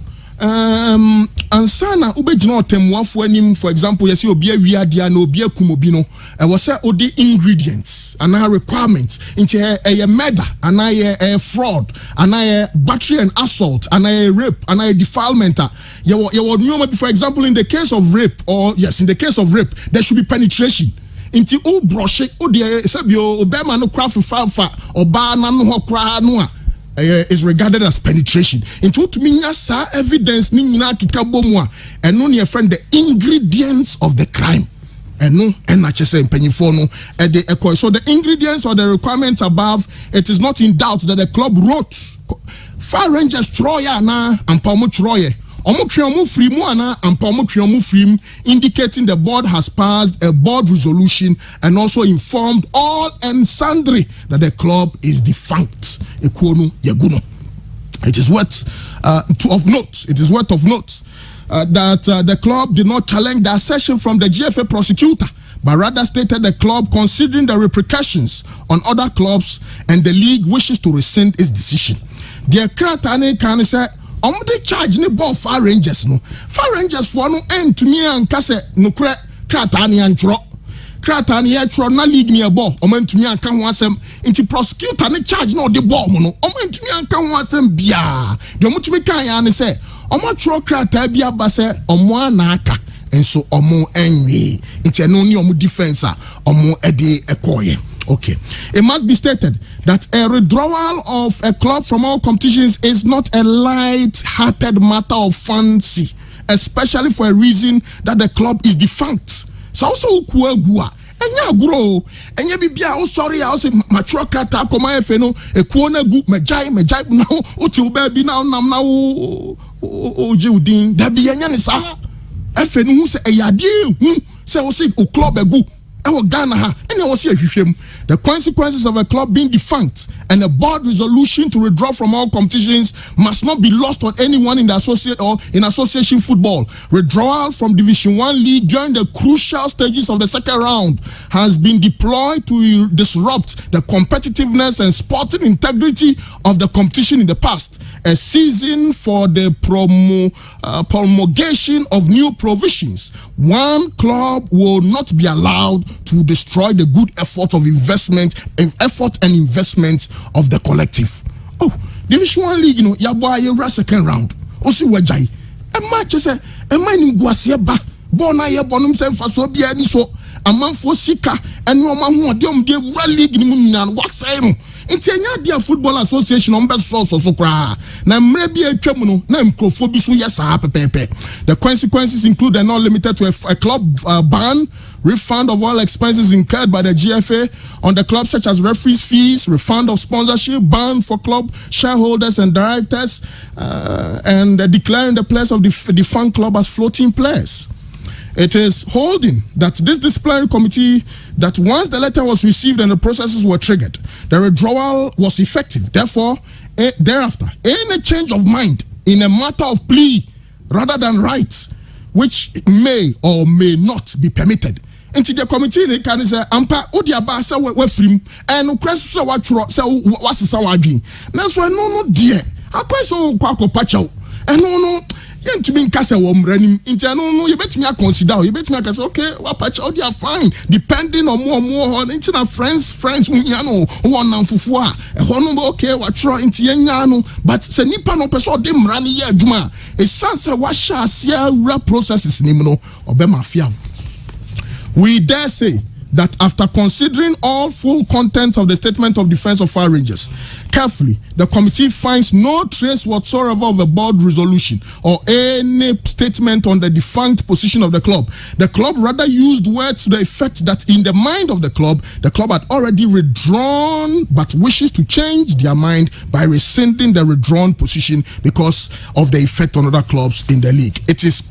ansana ubejina otemuafo anim, for example, you see obia wiadia no obia kumobino e was say odi ingredients and requirements into a murder and a fraud and a battery and assault and a rape and a defilement. For example, in the case of rape, or yes, in the case of rape, there should be penetration. Into o brush o de sabio obema no craft fa oba na no kra no is regarded as penetration. Into to me sa evidence ni nyina kika bomu a eno ne friend the ingredients of the crime. Eno na chese mpanyifo no e so the ingredients or the requirements above, it is not in doubt that the club wrote Phar Rangers Troya na ampamu Troye indicating the board has passed a board resolution and also informed all and sundry that the club is defunct. It is worth of note. It is worth of note that the club did not challenge the assertion from the GFA prosecutor, but rather stated the club, considering the repercussions on other clubs and the league, wishes to rescind its decision. The Kratane can say the charge ni ball Phar Rangers no. Phar Rangers for no end to me and kase no Kratane antro. Kratane antro na league ni ball. Omo to me and kan ho asem into prosecutor ni charge no the ball no. Omo to me and kan ho asem bia. De omo to me kan ya ni say omo tro Krata bia ba say omo anaka. And so omo enwe. Into no ni omo defense omo ede ekoye. Okay. It must be stated that a withdrawal of a club from all competitions is not a light-hearted matter of fancy, especially for a reason that the club is defunct. So also kuagua. Enya grow. Enya bibia o sorry I say mature krata koma efe no ekuo na gu mejai now oti oba bi now nam na o je udin da bi enya ne sa efe no hu se eyade hu se o se o club egu The consequences of a club being defunct and a board resolution to withdraw from all competitions must not be lost on anyone in the association football. Withdrawal from Division 1 League during the crucial stages of the second round has been deployed to disrupt the competitiveness and sporting integrity of the competition in the past. A season for the promulgation of new provisions. One club will not be allowed to destroy the good effort and investment of the collective. Oh, Division 1 League, yabwa second round. Osi wajai. Match say, ni guasie ba. Bona ye bonum se mfaso bia ni so. Amanfo sika enu omahu ode omde league ni mu nyina wasai no. Inti enya dia Football Association on best source so kra na mre bi atwam no na mkrofo bi so yesa pepepe. The consequences include and not limited to a club ban, refund of all expenses incurred by the GFA on the club, such as referees fees, refund of sponsorship, ban for club shareholders and directors, and declaring the players of the defunct club as floating players. It is holding that this disciplinary committee, that once the letter was received and the processes were triggered, the withdrawal was effective. Therefore, thereafter, any change of mind in a matter of plea rather than rights, which may or may not be permitted. Into the committee, they can say, "Ampa, Odiaba, say we free, and Christ say what what's the sawagi." That's why no dear. I quite so kwako pacho, and no. To be in Casa running into no, you bet me consider, you bet me I say, okay, what patch out are fine, depending on more on internet friends, Munyano, one and Fufua, a one okay, what try into Yano, but Senipa no person dem running here, Juma, a sansa washa Sierra processes Nimno or Bemafia. We dare say that after considering all full contents of the statement of defense of Phar Rangers carefully, the committee finds no trace whatsoever of a board resolution or any statement on the defunct position of the club. The club rather used words to the effect that in the mind of the club had already withdrawn but wishes to change their mind by rescinding the withdrawn position because of the effect on other clubs in the league. It is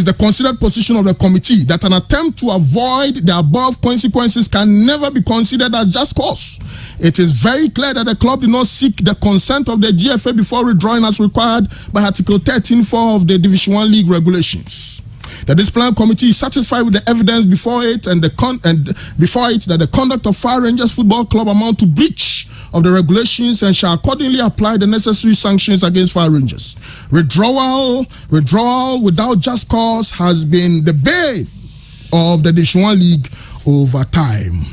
the considered position of the committee that an attempt to avoid the above consequences can never be considered as just cause. It is very clear that the club did not seek the consent of the GFA before withdrawing as required by Article 13(4) of the Division 1 League regulations. The disciplinary committee is satisfied with the evidence before it that the conduct of Phar Rangers Football Club amount to breach of the regulations and shall accordingly apply the necessary sanctions against Phar Rangers. Withdrawal without just cause has been the bane of the Division 1 League over time.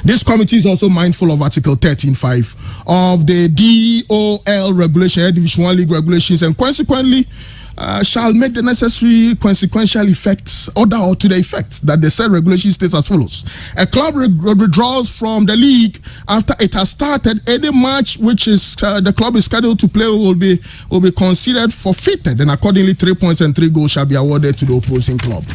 This committee is also mindful of Article 13(5) of the DOL regulation, Division 1 League regulations, and consequently shall make the necessary consequential effects or to the effect that the said regulation states as follows. A club withdraws from the league after it has started. Any match which is the club is scheduled to play will be considered forfeited, and accordingly 3 points and 3 goals shall be awarded to the opposing club.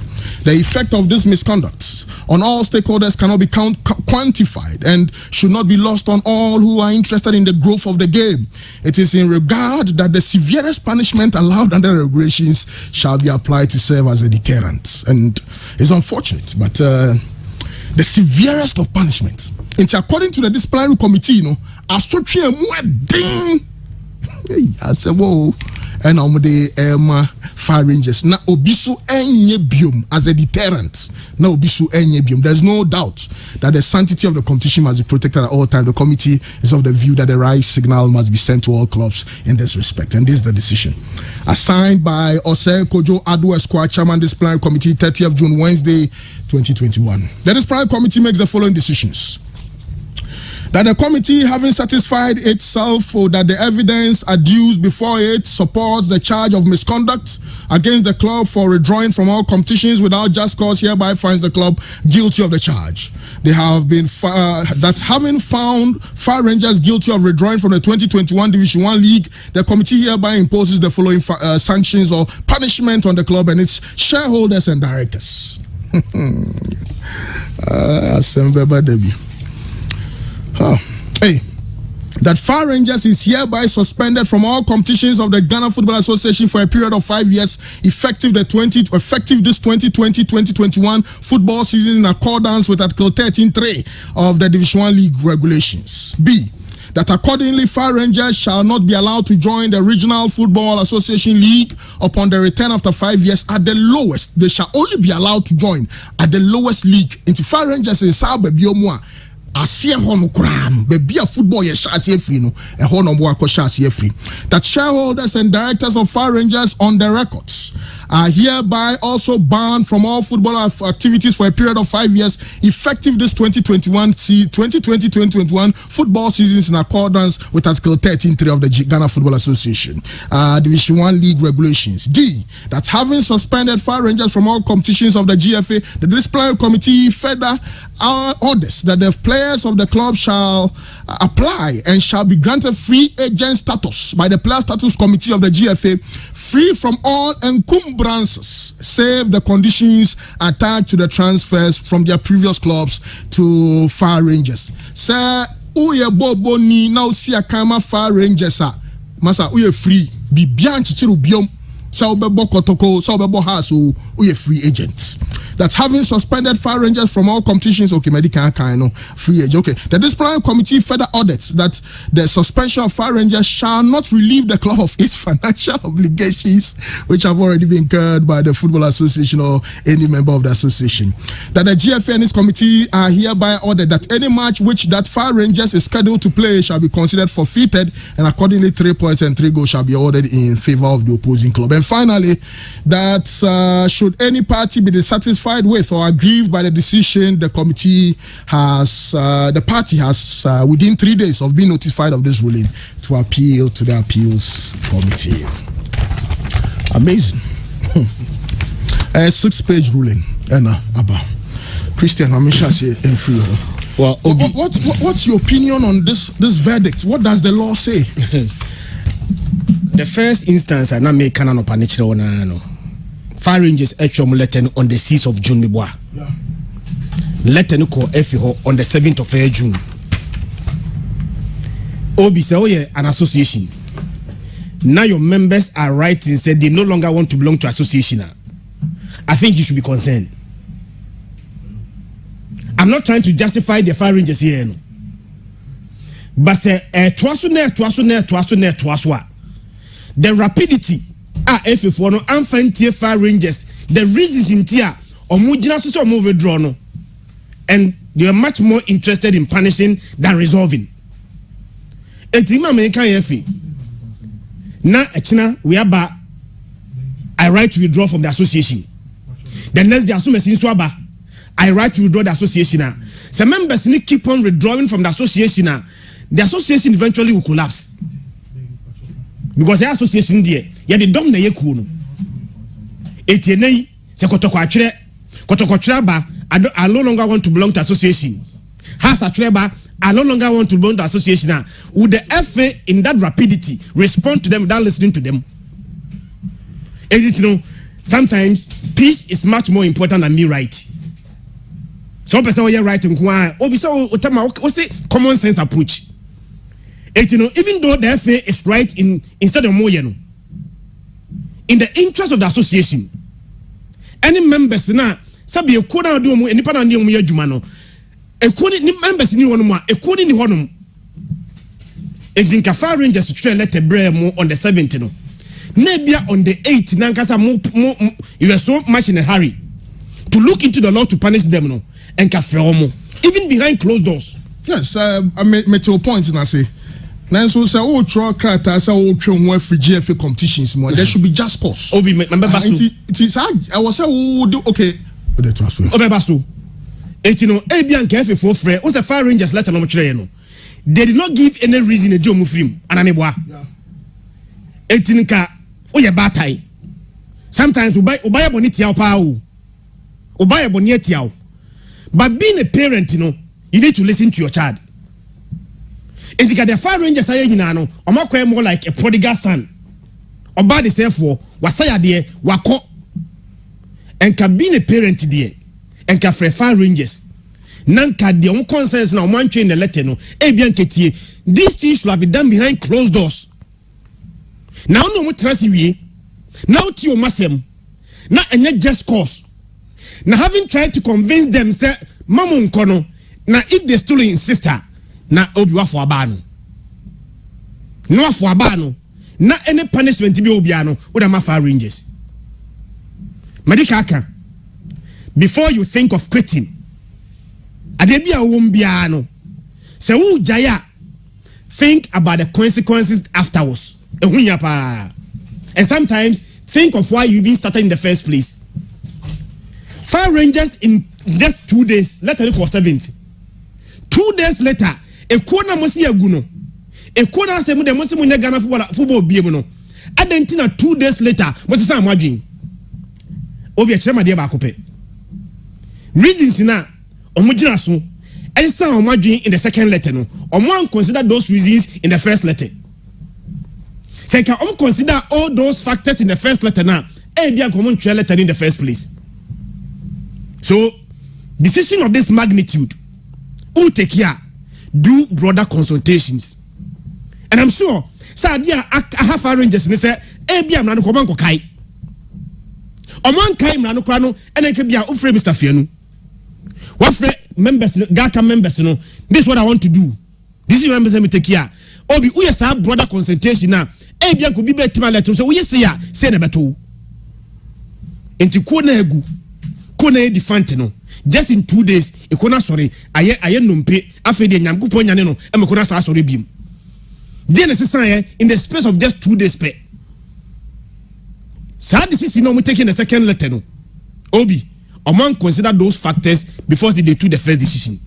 The effect of this misconduct on all stakeholders cannot be quantified and should not be lost on all who are interested in the growth of the game. It is in regard that the severest punishment allowed under regulations shall be applied to serve as a deterrent. And it's unfortunate, but the severest of punishment. And according to the disciplinary committee, I said, whoa. And the Phar Rangers na obisu enye biom as a deterrent. Na obisu enye biom. There's no doubt that the sanctity of the competition must be protected at all times. The committee is of the view that the right signal must be sent to all clubs in this respect, and this is the decision assigned by Osei Kojo Adu Esquire, Chairman Disciplinary Committee, 30th June, Wednesday, 2021. The Disciplinary Committee makes the following decisions. That the committee, having satisfied itself that the evidence adduced before it supports the charge of misconduct against the club for withdrawing from all competitions without just cause, hereby finds the club guilty of the charge. They have been having found Phar Rangers guilty of withdrawing from the 2021 Division 1 League, the committee hereby imposes the following sanctions or punishment on the club and its shareholders and directors. Hey, that Phar Rangers is hereby suspended from all competitions of the Ghana Football Association for a period of 5 years, effective this 2020-2021 football season in accordance with Article 13.3 of the Division 1 League regulations. B, that accordingly Phar Rangers shall not be allowed to join the Regional Football Association League upon the return after 5 years. At the lowest, they shall only be allowed to join at the lowest league. Into Phar Rangers is Sababiomoa. Asie hono kran be a football ye asie free no e hono mo akosha asie free. That shareholders and directors of Phar Rangers on the records are hereby also banned from all football activities for a period of 5 years, effective this 2020-2021 football seasons in accordance with Article 13.3 of the Ghana Football Association Division 1 League regulations. D, that having suspended Phar Rangers from all competitions of the GFA, the disciplinary committee further orders that the players of the club shall apply and shall be granted free agent status by the player status committee of the GFA, free from all encumbrances, save the conditions attached to the transfers from their previous clubs to Phar Rangers. Sir, uye bobo ni na usi akama Phar Rangers masa uye free bi bianchi chiru biom sa ubebo kotoko sa ubebo haso uye free agent. That having suspended Phar Rangers from all competitions, okay, medical kind of free agent. Okay, the disciplinary committee further audits that the suspension of Phar Rangers shall not relieve the club of its financial obligations, which have already been incurred by the Football Association or any member of the association. That the GFA and its committee are hereby ordered that any match which that Phar Rangers is scheduled to play shall be considered forfeited, and accordingly 3 points and 3 goals shall be awarded in favor of the opposing club. And finally, that should any party be dissatisfied with or aggrieved by the decision, the committee has, the party has within 3 days of being notified of this ruling to appeal to the appeals committee. Amazing. A 6-page ruling. Abba. Christian, I'm sure say in free. Well, what's your opinion on this verdict? What does the law say? The first instance, I na make canon of panichiro no. Phar Rangers actually letter on the 6th of June. Yeah. Letter no call FH on the 7th of June. Obi say an association. Now your members are writing said they no longer want to belong to association. I think you should be concerned. I'm not trying to justify the Phar Rangers here. No. But say twaso. The rapidity FF1 no amfantie Phar Rangers, the reasons in tia omugina so omo withdraw no, and they are much more interested in punishing than resolving. Etima American FA na echina we aba I right to withdraw from the association. The next day assume sin so aba I right to withdraw the association. Some members need keep on withdrawing from the association. The association eventually will collapse. Because the association there, ya the dom na ye ku no. Etienei se kotoko ba I no longer want to belong to association. Has atreba I no longer want to belong to association. Would the FA in that rapidity respond to them without listening to them? Sometimes peace is much more important than me right. Some person here right in kwa obi so say common sense approach. Even though the FA is right instead of more, in the interest of the association, any members now, sabi a code do more, any partner near Jumano, a code members in one more, a code in one. And think a Phar Rangers to try let a bread more on the 17th. Maybe on the 8th, Nankasa you are so much in a hurry to look into the law to punish them, no, and Kafromo, even behind closed doors. Yes, I made your point, and I say. Nanso say o tro krata say o twem wa free GFA competitions more there should be just cause obi member baso it is I was say o do okay the transfer obi baso ebian KFA for free o say Phar Rangers letter no mo kire no they did not give any reason e do mo free anameboa ka o ye batai sometimes o buy boni tia pa o buy boni tia but being a parent you need to listen to your child. And the Phar Rangers are no, or more like a prodigal son. Or bad is therefore, was say dear, wako, and can be a parent dear, and can Phar Rangers. None can the own concerns now, one train the letter no, Abian Ketie, these things should have been done behind closed doors. Now no more trust you. Now to your masem. Now and just cause. Now having tried to convince them say Mamu Nkono. Now if they still insist now obi wa for abano. No for abano. Now any punishment to be obiano with a Phar Rangers. Medikaka. Before you think of quitting, adebia wumbiano. Se wu jaya. Think about the consequences afterwards. And sometimes think of why you even started in the first place. Phar Rangers in just 2 days, let it was 7th. 2 days later, a corner mosi aguno. A corner semu de mosi munya Ghana football biebono. Adentina 2 days later, what is Sam Wajin? Obi achema de bakope. Reasons na omujina so. And some in the second letter, no, or one consider those reasons in the first letter. So can consider all those factors in the first letter now, and be a common letter in the first place. So, decision of this magnitude, who take care, do broader consultations, and I'm sure, sir, dear, I have Phar Rangers and say, be a man who come kai. Or one kai man who crano, and I can be a ufre Mr. Fianu. What members, GACA members, you know, this is what I want to do. This is what members let me take care. Obi, we have broader concentration now. Ebia could be better letter. So we say the better. Into Kona egu, Kona defantino. Just in 2 days, a Kona sorry, I numpe, afede nyamku ponyaneno, and Kona sorry beam. Then necessary in the space of just 2 days pay. So this is no taking the second letter. No. Obi. Among consider those factors before they do the first decision.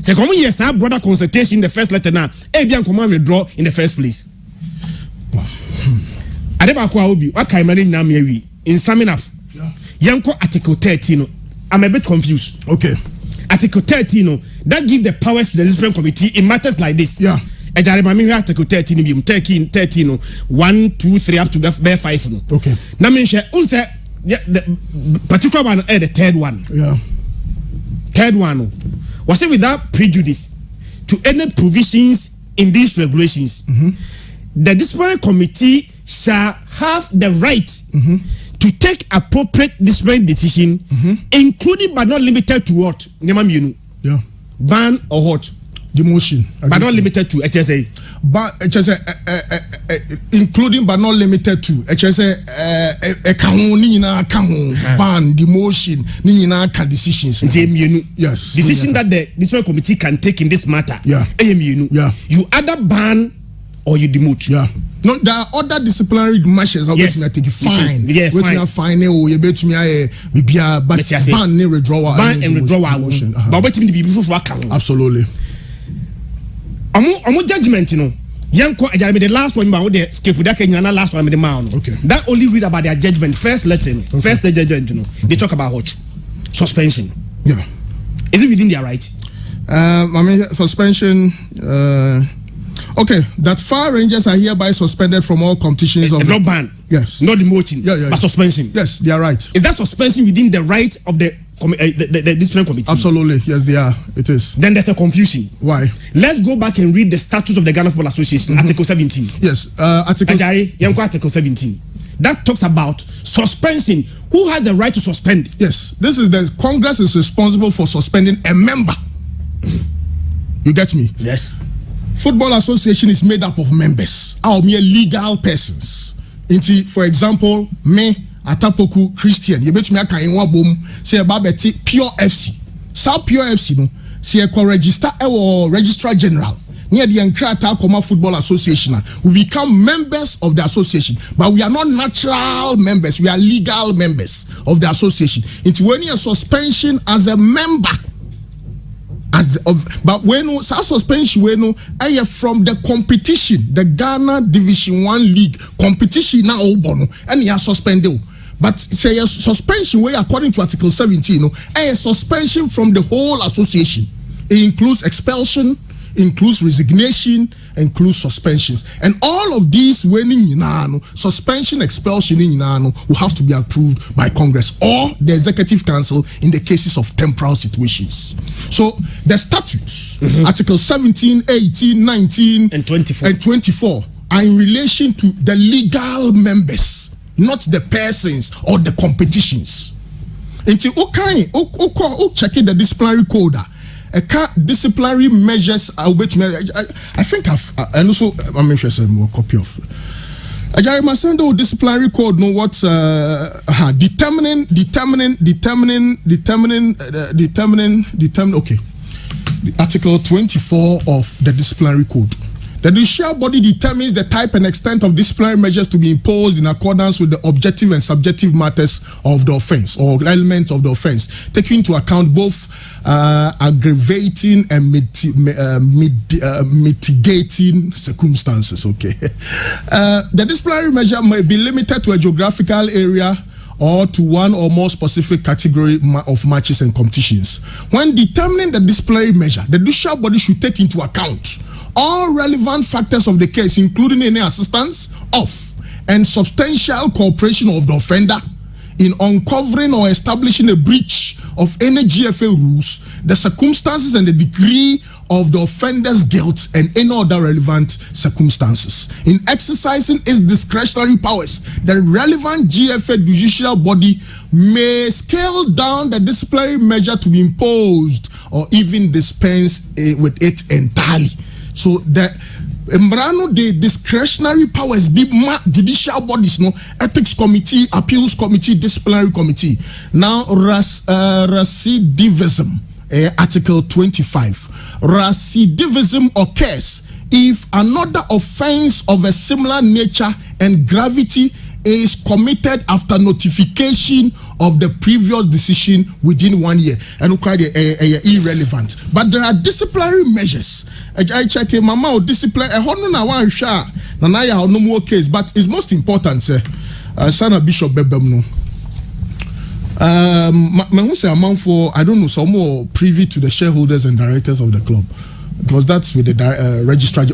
Second, yes, our brother consultation in the first letter now. Ebian command withdraw in the first place. Adebakwa Obi, what can I name in summing up? Yanko Article 13. I'm a bit confused. Okay. Article 13, that gives the powers to the discipline committee in matters like this. Yeah. Article 13, 13, 1, 2, 3 up to 5. Okay. Now, unse. Yeah, the particular one, the third one. Yeah. Third one was it without prejudice to any provisions in these regulations. The disciplinary committee shall have the right to take appropriate disciplinary decision, including but not limited to what? Yeah. Ban or what? Demotion. But not limited to HSA. But HSA, including but not limited to HSA, ban, demotion, decisions. Yes. Decision that the disciplinary committee can take in this matter. Yeah. Yeah. You either ban or you demote. Yeah. No, there are other disciplinary measures. Yes. I take fine. Yeah, fine. Fine. Or you bet me but ban and withdrawal. Ban and withdrawal. But wait me be before account. Absolutely. Amu judgment, you know. The last one about the skip with that Kenyana last one with the mound. Okay. That only read about their judgment. First letter, first the judgment, you know. They talk about what? Suspension. Yeah. Is it within their right? I mean suspension. Okay, that Phar Rangers are hereby suspended from all competitions of not ban. Yes. Not demoting. Yeah. But suspension. Yes, they are right. Is that suspension within the right of the disciplinary committee? Absolutely. Yes, they are. It is. Then there's a confusion. Why? Let's go back and read the statutes of the Ghana Football Association, Article 17. Yes. Article 17. That talks about suspension. Who has the right to suspend? Yes. This is the Congress is responsible for suspending a member. You get me? Yes. Football Association is made up of members. Our mere legal persons. For example, me, Atapoku Christian, you bet me I can boom say about Pure FC. South Pure FC no say register or registrar general near the Nkrata Koma Football Association. We become members of the association, but we are not natural members. We are legal members of the association. It's when you suspension as a member. But when suspension from the competition, the Ghana Division 1 League competition now and you are suspended. But say a suspension way according to Article 17, a suspension from the whole association. It includes expulsion, includes resignation, includes suspensions. And all of these suspension, expulsion will have to be approved by Congress or the Executive Council in the cases of temporal situations. So the statutes, Article 17, 18, 19, and 24 are in relation to the legal members, not the persons or the competitions. Until checking the disciplinary code, disciplinary measures I think and also I'm interested in more copy of I must send the disciplinary code know what's determining okay, the Article 24 of the disciplinary code. The judicial body determines the type and extent of disciplinary measures to be imposed in accordance with the objective and subjective matters of the offense or elements of the offense, taking into account both aggravating and mitigating circumstances. Okay, the disciplinary measure may be limited to a geographical area or to one or more specific category of matches and competitions. When determining the disciplinary measure, the judicial body should take into account all relevant factors of the case, including any assistance of and substantial cooperation of the offender in uncovering or establishing a breach of any GFA rules, the circumstances and the degree of the offender's guilt and any other relevant circumstances. In exercising its discretionary powers, the relevant GFA judicial body may scale down the disciplinary measure to be imposed or even dispense with it entirely. So that the discretionary powers be judicial bodies, ethics committee, appeals committee, disciplinary committee. Now recidivism, Article 25. Recidivism occurs if another offense of a similar nature and gravity is committed after notification of the previous decision within 1 year, and quite irrelevant. But there are disciplinary measures. I check mama or discipline a hono na one sha na ya no more case, but it's most important Sana Bishop Bebem no me say amount for I don't know some more privy to the shareholders and directors of the club, because that's with the registrar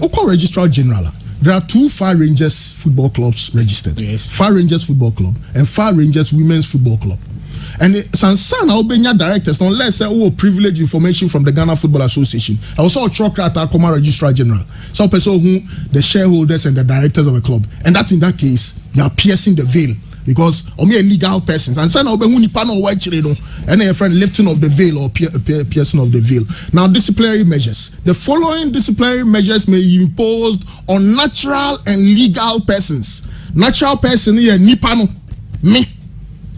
general. There are two Phar Rangers football clubs registered. Yes. Phar Rangers Football Club and Phar Rangers Women's Football Club. And Sansana Obenya directors, unless privileged information from the Ghana Football Association. I also a Chokrata Koma Registrar General. So person who the shareholders and the directors of a club. And that in that case, they are piercing the veil. Because only legal persons and some and a friend lifting of the veil or piercing of the veil. Now, disciplinary measures. The following disciplinary measures may be imposed on natural and legal persons. Natural person here, Nipano, me,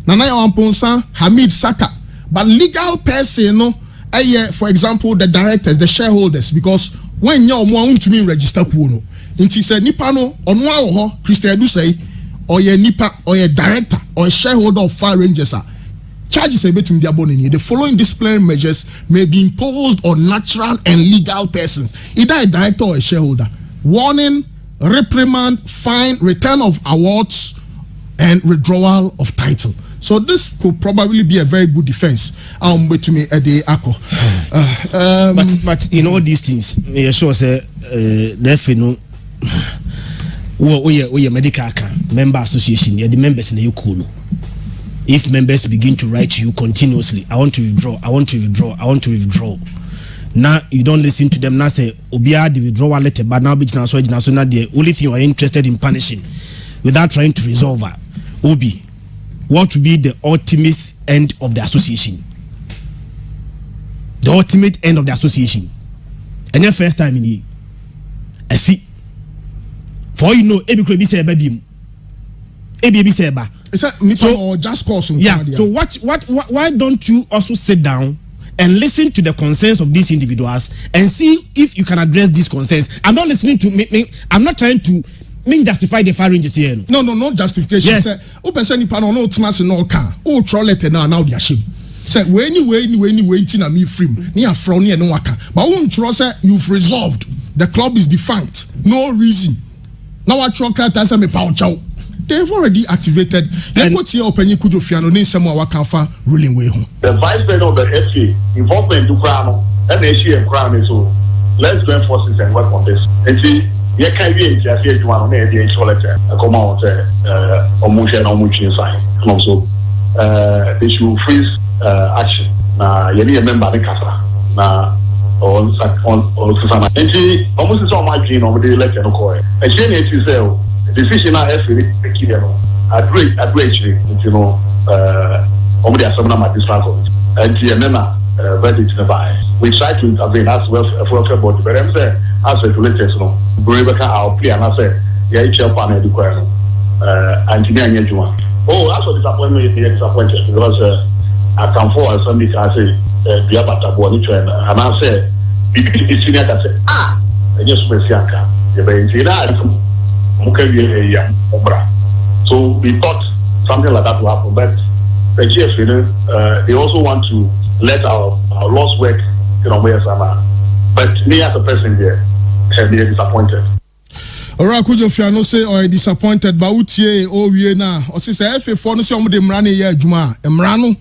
Nanaya Wamponsa, Hamid Saka. But legal person, for example, the directors, the shareholders, because when you're more to me register kuno, inti said Nipano on one Christian do say. Or a nipa or a director or a shareholder of Phar Rangers charges a bit in their body. The following disciplinary measures may be imposed on natural and legal persons, either a director or a shareholder. Warning, reprimand, fine, return of awards, and withdrawal of title. So this could probably be a very good defense. But in all these things, yeah, sure say definitely. We medical member association, you're the members in the Yukuno. If members begin to write to you continuously, I want to withdraw, I want to withdraw, I want to withdraw. Now you don't listen to them. Now say Obia the withdrawal letter, but now bitch now so not the only thing you are interested in punishing without trying to resolve her. Obi, what would be the ultimate end of the association? The ultimate end of the association. And your first time in here, I see. For you know, Ebi could be say baby. Ebi say ba. So just cause. Yeah. So why don't you also sit down and listen to the concerns of these individuals and see if you can address these concerns? I'm not listening to me. I'm not trying to justify the Phar Rangers here. No, justification. Yes. O person ni pano no tnas no can. O trollete now they shame. Say when you tina me free. Ni afro ni no waka. But won tro say you've resolved. The club is defunct. No reason. Now what Chokrata say me power chow. They've already activated. They put here open you could fiano name some wakafa ruling way home. The vice president of the FA involvement to crown and the issue and crown is all. let's join forces and work on this. And see, you can't be in the one on the insurance. Come on, omuche and omuche sign. And also, they should freeze action. Now, you need a member of the CASA. Now, on Susana. And see, almost is all my dream over the election. And she needs to say, decision I have really key. I agree, you know, over the assembly of this faculty. And see, and then, verdict nearby. We try to intervene as well for body, but I'm saying, as regulators, you know, Rebecca, I'll play and I say, yeah, it's your partner, the question. And to one. Oh, that's what disappointment is disappointed because I come forward somebody can say, the other one, and I say, it's senior that say, and just Messianka, the Benjina, so we thought something like that will happen, but the GFA, they also want to let our laws work, you know, where some are. But me as a person here can be disappointed. Alright, could you feel no say or disappointed? But utie oh we na or say if for no say omo de mrane ye adwuma emrano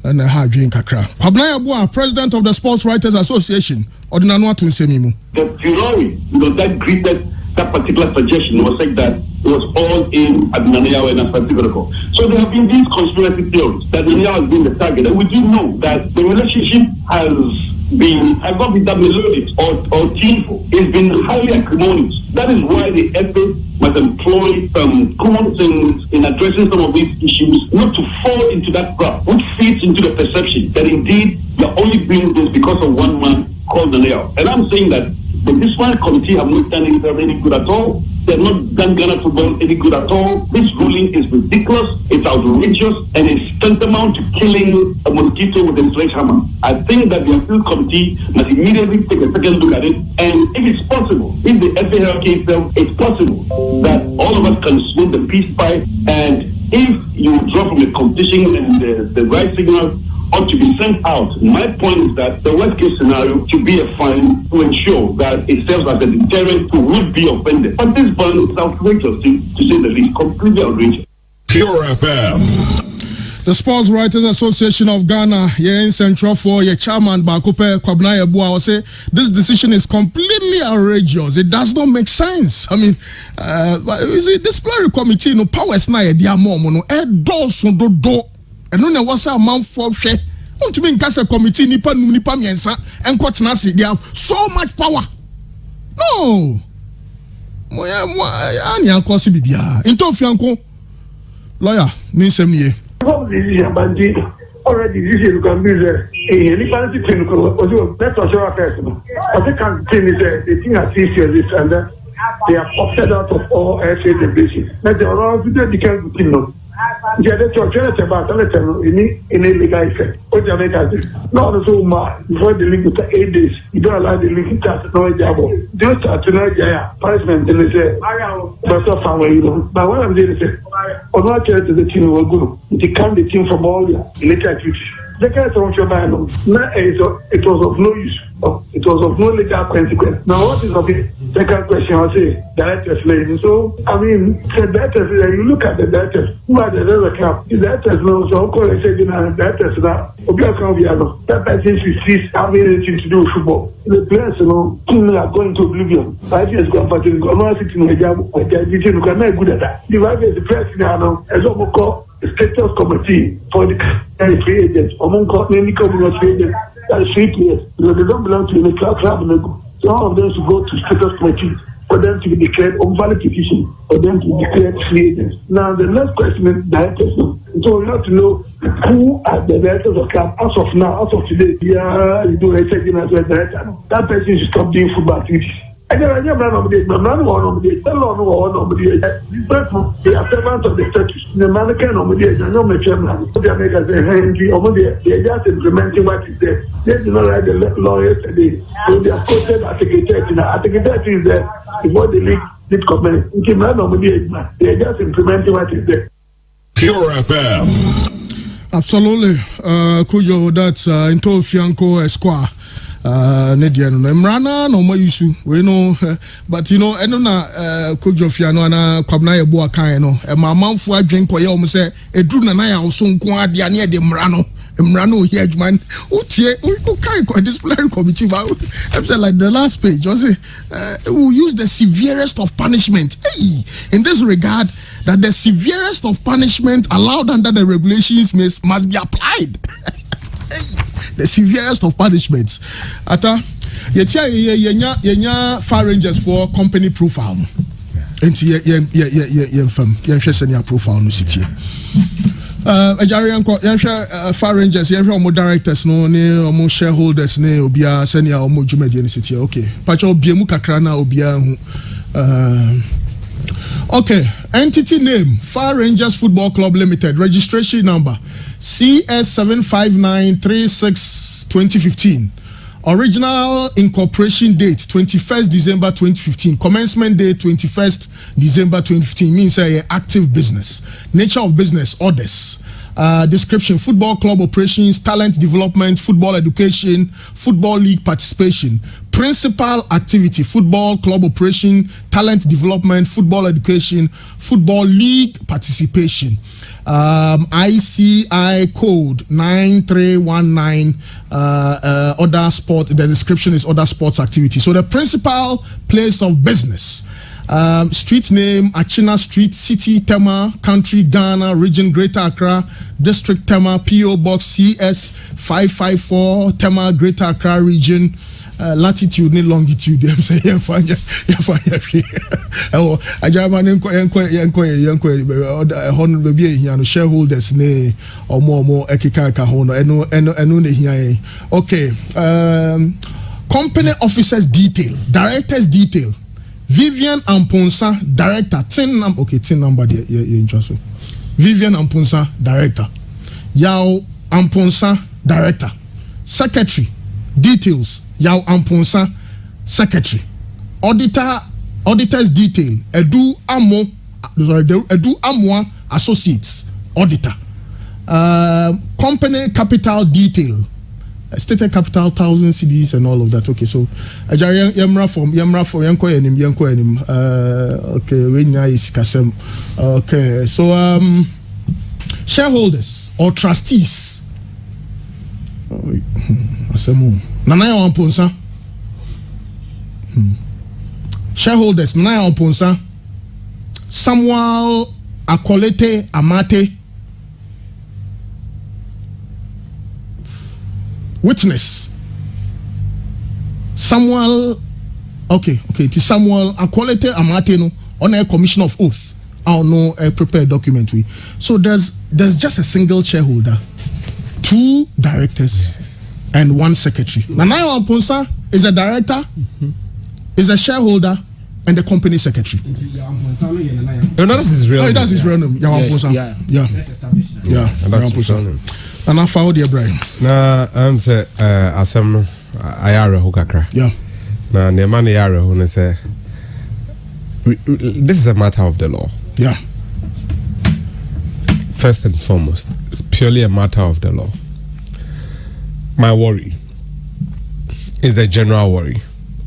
and ha dwen kakra. Kwabna Yeboah, president of the Sports Writers Association, ordinano ato nsemi mu. The fury, that greeted that particular suggestion was like that it was all in at Nanayawa and Asantibiriko. So there have been these conspiracy theories that Nanayawa has been the target, and we do know that the relationship has not been that melodious or tearful. It's been highly acrimonious. That is why the FA must employ common sense in addressing some of these issues, not to fall into that trap, which feeds into the perception that indeed you're only doing this because of one man called Nanayawa. And I'm saying that the Disciplinary Committee have not done any good at all. They have not done Ghana football any good at all. This ruling is ridiculous, it's outrageous, and it's tantamount to killing a mosquito with a sledgehammer. I think that the Appeal Committee must immediately take a second look at it, and if it's possible, if the FALK itself, it's possible that all of us can swing the peace pipe, and if you draw from the competition and the right signal ought to be sent out. My point is that the worst case scenario should be a fine to ensure that it serves as a deterrent to would be offended. But this ban is outrageous, to say the least, completely outrageous. Pure FM. The Sports Writers Association of Ghana, in Central for your chairman Bakupe Kwabna Yeboah, will say this decision is completely outrageous. It does not make sense. I mean, you see, disciplinary committee no powers na dia mom no do. And no was a man for share. Want to mean a committee nipa miensa and Kotinasi. They have so much power. No. Moya kosi bibia. Into fianko. Lawyer, me semniye. Already this is can be there. Any fancy thing that's also a person. But they can't tell me that the thing has this and that they are opted out of all FA division. Now they are all the can continue. Yeah, that's your church about in illegal effect. What you make as not so much before the league with 8 days. You don't allow the league to start to know job. Just start to know punishment and they say, but so far away, you know. But what I'm saying is, on our church the team will go. They count the team from all the later activities. The kind of your man, it was of no use. It was of no legal consequence. Now, what is the second question? I'll say directors lane. So, I mean, the directors, you look at the directors, who are the other club? The directors know, so call it saying directors now. That person should cease having anything to do with football. The players, are going to oblivion. 5 years ago, but they're not sitting in the job, but they're not good at that. The 5 years, the president now, as what we call the status committee for the free agents, among many community free agents. That is 3 players. Because they don't belong to the club. So all of them should go to status committee for them to be declared unvalid petition, for them to be declared free agents. Now the next question is directors. So we have to know who are the directors of club as of now, as of today. Yeah, you do a second as a director. That person should stop doing football activities. And then I never nominated, but none of the they are servants of the status. The American nominated, I know my chairman, the Americans, they are just implementing what is there. They did not write the law yesterday. So they are quoted Article 13. Article 13 is there before the league did comment. They are just implementing what is there. Pure FM. Absolutely. Kujo, that's into Fianco Esquire. Nediano Mrana no more issue we know but you know enona Kojofiano na Kwabna Yeboah kan no e ma manfo adwen koye o mo se edru na na ya so nko ade ane de mra no Mrano here, man. Who can't disciplinary committee? I'm saying like the last page. I say we use the severest of punishment. Hey, in this regard, that the severest of punishment allowed under the regulations must be applied. The severest of punishments. Ata yenya Phar Rangers for company profile. Enti ye senior profile no city. Ajari yanko Phar Rangers omo directors no ne omo shareholders ne obia senior omo dwumadi ne city. Okay. Pacho biemu kakra na obia hu. Okay, entity name Phar Rangers Football Club Limited, registration number CS75936-2015. Original incorporation date 21st December 2015. Commencement date 21st December 2015. Means active business. Nature of business orders. Description: football club operations, talent development, football education, football league participation. Principal activity: football club operation, talent development, football education, football league participation. ICI code 9319. Other sport. The description is other sports activity. So the principal place of business. Street name: Achina Street, City, Tema, Country, Ghana, Region, Greater Accra, District, Tema, PO Box CS 554, Tema, Greater Accra Region. Latitude ni longitude dem say yefanya oh ajama nenko hon be ehia no shareholders ne omo ekika ka ho no eno ne hia. Okay, company officers detail, directors detail. Vivian Amponsa, director. 10 number there. Interesting. Vivian Amponsa, director. Yao Amponsa, director. Secretary details. Yao Amponsa, secretary. Auditors detail. Edu Amwa Associates, auditor. Company capital detail. Stated capital 1,000 CDs and all of that. Okay, so yamra from yanko enim. Okay, wenya is kasem. Okay, so shareholders or trustees. Asemu. Nanaya Amponsa. Shareholders Nanaya Amponsa. Samuel Akolete Amate. Witness Samuel, okay. It is Samuel Akolete Amate no on a commission of oath. I don't know a prepared document. So there's just a single shareholder, 2 directors, and 1 secretary. Nanayo Amponsa is a director, is a shareholder, and the company secretary. No, that's his real name. That's his real name. Yeah. That's his real name. And I found the Brian. Na I'm say asem ayare ho kakra. Yeah. Na ne man ayare ho ne say this is a matter of the law. Yeah. First and foremost, it's purely a matter of the law. My worry is the general worry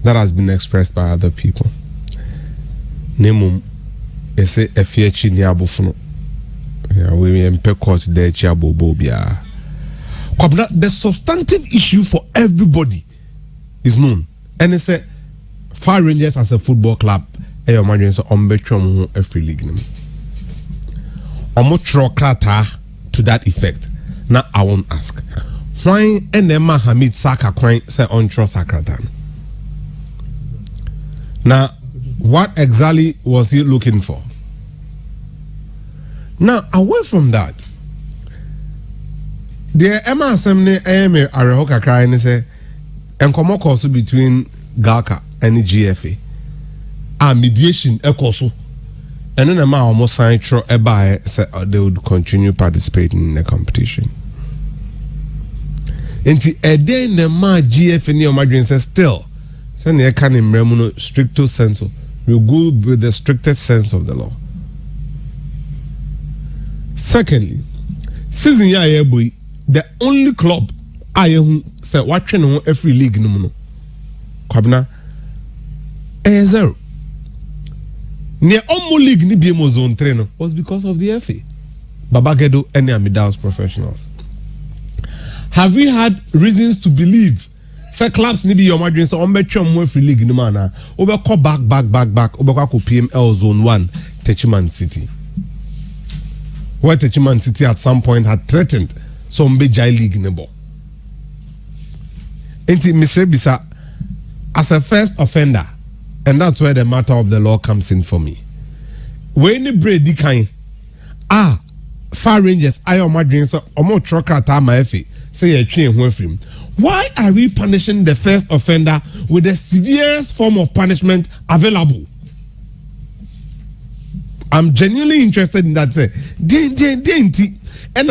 that has been expressed by other people. Nemum ese efiechi ni abofuno. Yeah, we mpe court there chi abobo bia. The substantive issue for everybody is known. And it's a Phar Rangers as a football club. Eyo imagine so ombetwom every league nim. Omo krata to that effect. Now I won't ask. Why enema Hamid Saka kwan say on trust sakratan? Now what exactly was he looking for? Now away from that, the Emma Assembly AMA Arehoka crying say enkomo course between Galka and the GFA. Mediation ekoso. And then Emma almost signed through say they would continue participating in the competition. Enti ede na ma GFA ni omadwen say still say na can in remuno stricto sensu. We go with the strictest sense of the law. Secondly, season ya boy, the only club I say watching on every league no kwabna 0. Near omo league ni BMO zone 3 was because of the FA. Babagedo and Amida's professionals. have we had reasons to believe say clubs ni be your margin so on betwem mo free league ni man na over call back over call PML zone 1 Techiman City, where Techiman City at some point had threatened some be Jai league nebo. Enti Mr. Bisa, as a first offender, and that's where the matter of the law comes in for me. When the Brady kind Phar Rangers ayo madrin so omo trokra ta ma efe say ye twen ho afrim. Why are we punishing the first offender with the severest form of punishment available? I'm genuinely interested in that. Say, denti, and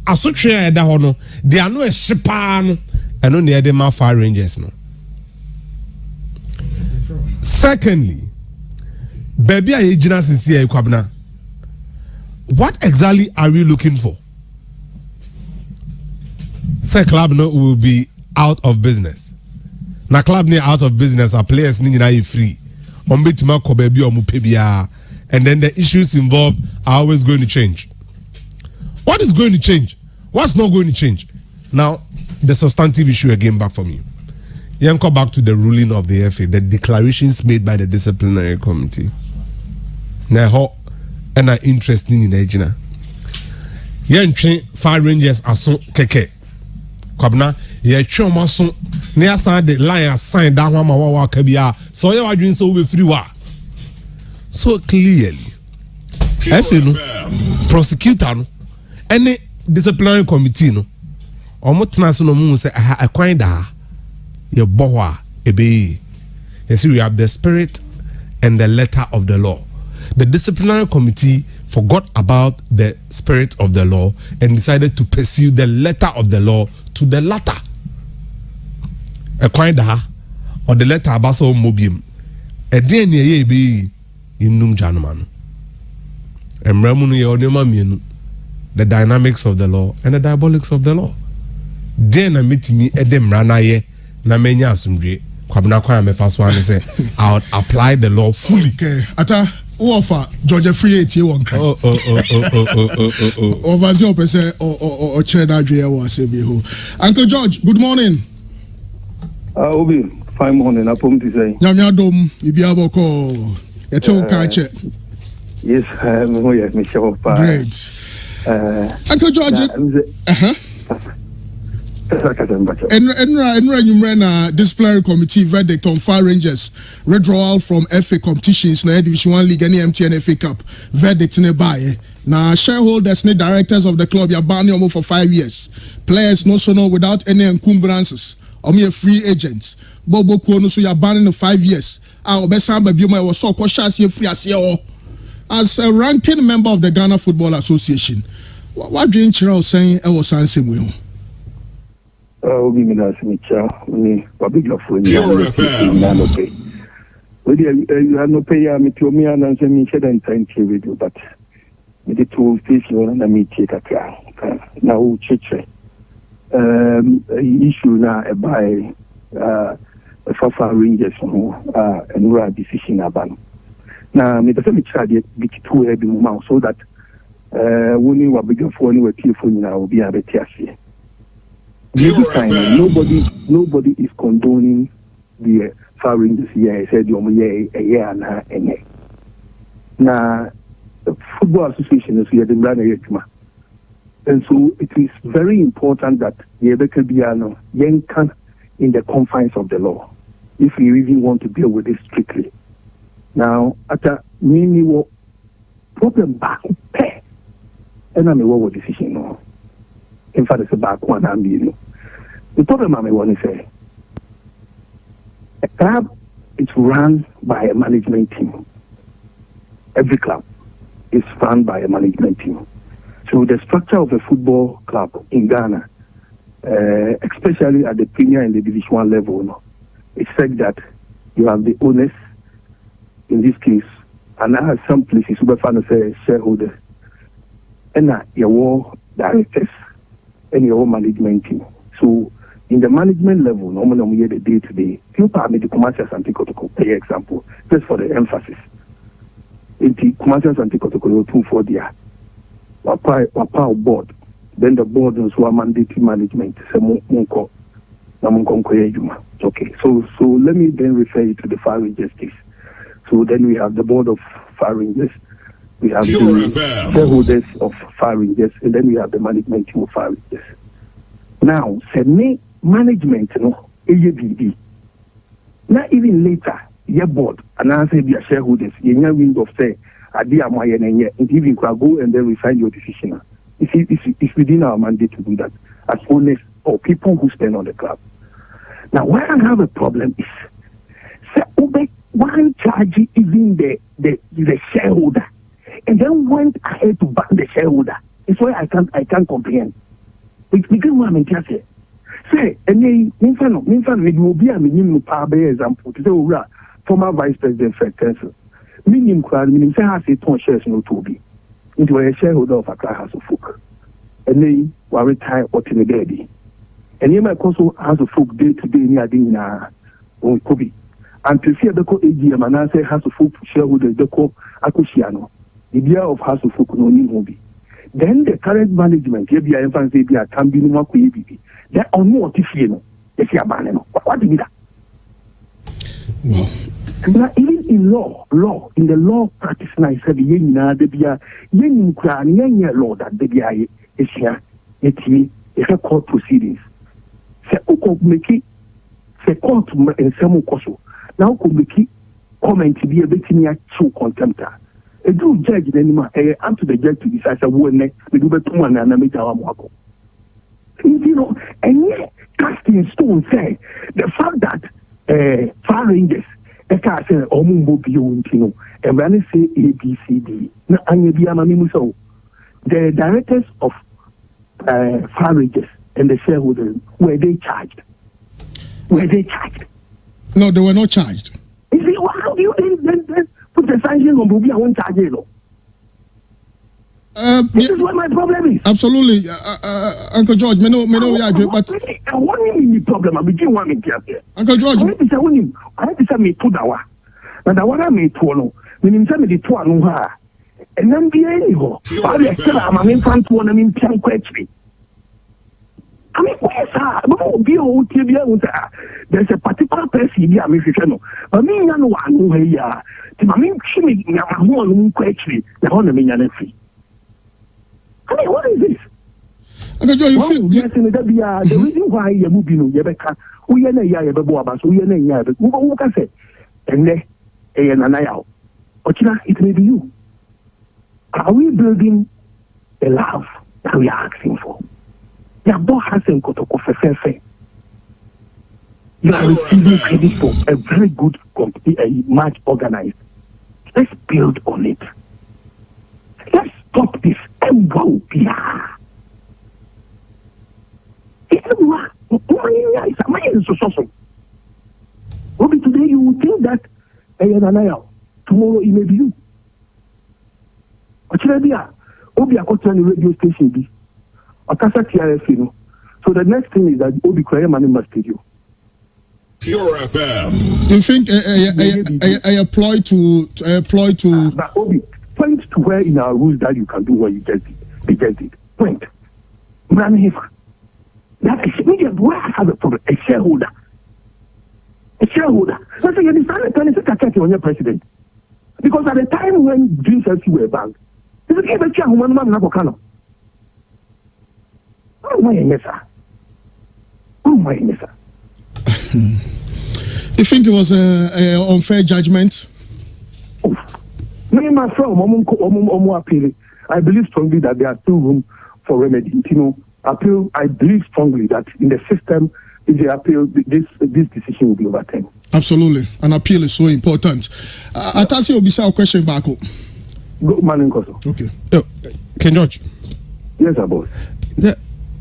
asotwe eda ho no, they are no a shepa no, and no near them Phar Rangers no. Secondly, baby a agent sincere kwabna. What exactly are we looking for? Say club no will be out of business. Na club ni out of business, our players ni na free. Ombetima ko baby omu pebia, and then the issues involved are always going to change. What is going to change? What's not going to change? Now, the substantive issue again back for me. You go back to the ruling of the FA, the declarations made by the disciplinary committee. Now, and are interested in Ejina. Yen train Phar Rangers aso keke. Kwabna ye twoma so na asan the line assign down one wa kabia. So you adwin so we free wa. So clearly, FA no prosecutor no any disciplinary committee no omo tena so no mu say akwan da ye bohwa ebe. You see we have the spirit and the letter of the law. The disciplinary committee forgot about the spirit of the law and decided to pursue the letter of the law to the latter. A quinda or the letter abaso mobium. A day near ye be in num janaman. And Ramunu Yonema the dynamics of the law and the diabolics of the law. Then I meet me edem ranaye na menya sumdre. Kwabna kwa me first one say I would apply the law fully. Okay, ata offer Georgia free 81 cry. Over 0% or Chena Drea was a beho. Uncle George, good morning. Obi, fine morning. I put to say. Yamiadom, Ibiaboko, it's all catch it. Yes, Michelle. Great. Uncle George, Enra disciplinary committee verdict on Phar Rangers withdrawal from FA competitions na Division 1 League and MTN FA Cup verdict nearby. Now shareholders and directors of the club are banned for 5 years. Players no so no without any encumbrances. Or free agents. Bobo Kono so you're banning in 5 years. Was so free as a ranking member of the Ghana Football Association. What do you saying? I was answering. Obi mina simicha ni wabigla funi you no pay ya mitomi ana nsemi sheda ntanti video but me the two station na me take aka na u cheche issue na by Phar Rangers no enura decision aban na me the same charge bit two heavy mouth so that woni wabigla funi we telefone na obi abeti ase. Nobody is condoning the Phar Rangers here. I said, now, the Football Association is here, and so it is very important that Yebekebiano Yenkan in the confines of the law, if we really want to deal with it strictly. Now, at a mini problem back, and I'm a what decision no. In fact, it's a back one I'm dealing. The problem I want to say, a club is run by a management team. Every club is run by a management team. So the structure of a football club in Ghana, especially at the Premier and the Division 1 level, it's said that you have the owners, in this case, and I have some places super fun say shareholders, and your directors and your management team. So in the management level, normally we the day-to-day, you permit the commercials and take example, just for the emphasis. In the commercials and take 2 for their power board, then the board also mandated management. Okay, so let me then refer you to the Phar Rangers case. So then we have the board of Phar Rangers, we have the shareholders of Phar Rangers, and then we have the management team of Phar Rangers. Now, say management, ABD. Now even later, your board and I say their shareholders, you know, window of say, and even go and then refine your decision. It's within our mandate to do that as owners or people who spend on the club. Now, where I have a problem is, say, one charge even the shareholder, and then went ahead to ban the shareholder. It's why I can't comprehend. It's because what I'm saying. Say, and then, maybe will be a minimum power example to say, former vice president Fred Council. Minimum crowd, meaning say has a ton shares no to be into a shareholder of Accra House of Folk. And then we retire what in the day. And you might also House of Folk day to day near dinner on Kobe. And to see the AGM and I say House of Folk shareholders the co Akushiano. The idea of House of Folk no need be. Then the current management, maybe I can say can be no baby. They are not if you know. They say what did that? Wow. Now, even in in the law practice, I said, there be a law that there be a court proceedings. Say, make it, say, court and some also. Now, could make it comment to be a bit near true contempt. A true judge, then, up to the judge to decide a woman, we do better one and I make our work. You know, and yet, casting stone say the fact that Phar Rangers. I say, and when I say ABCD, the directors of Phar Rangers and the shareholders, were they charged? No, they were not charged. You see, how do you then put the sanctions on Bobby? I won't charge you. This is what my problem is. Absolutely, Uncle George. Me know, but I want him in the problem. I begin one in here. Uncle George. I have to say me to dawa. And I want me to know. Meaning say me the two anu ha. And then be anyhow. I still am an infant one and in ten question. I mean, where's that? There's a particular person here. I mean, if you know, but me no one who here. I mean, she me na one question. The one me na free. I mean, what is this? Uncle George, you feel yes, the reason why you're moving, you're back. We are not here, but we are not here. Who can say? And then, it may be you. Are we building the love that we are asking for? You are receiving credit for a very good match organized. Let's build on it. Let's stop this and go. Yeah. Maybe today you will think that tomorrow it may be you. Obi Akotan radio station be. Akasa TRF, so the next thing is that Obi Kwaye Mani must tell you. Pure FM. Do you think I employ to but Obi, point to where in our rules that you can do what you just did. Point. That is immediate. Where I have a problem, a shareholder. Let's say you understand the tennis attack on your president. Because at the time when Dreams FC were banned, this is a chair who man Nakokano. Oh my sir. You think it was an unfair judgment? Me myself, I believe strongly that there are still room for remedy. Appeal. I believe strongly that in the system, if they appeal, this decision will be overturned. Absolutely, an appeal is so important. Atasi Obisa, a question back. Good morning, Koso. Okay. Ken George. Yes, boss.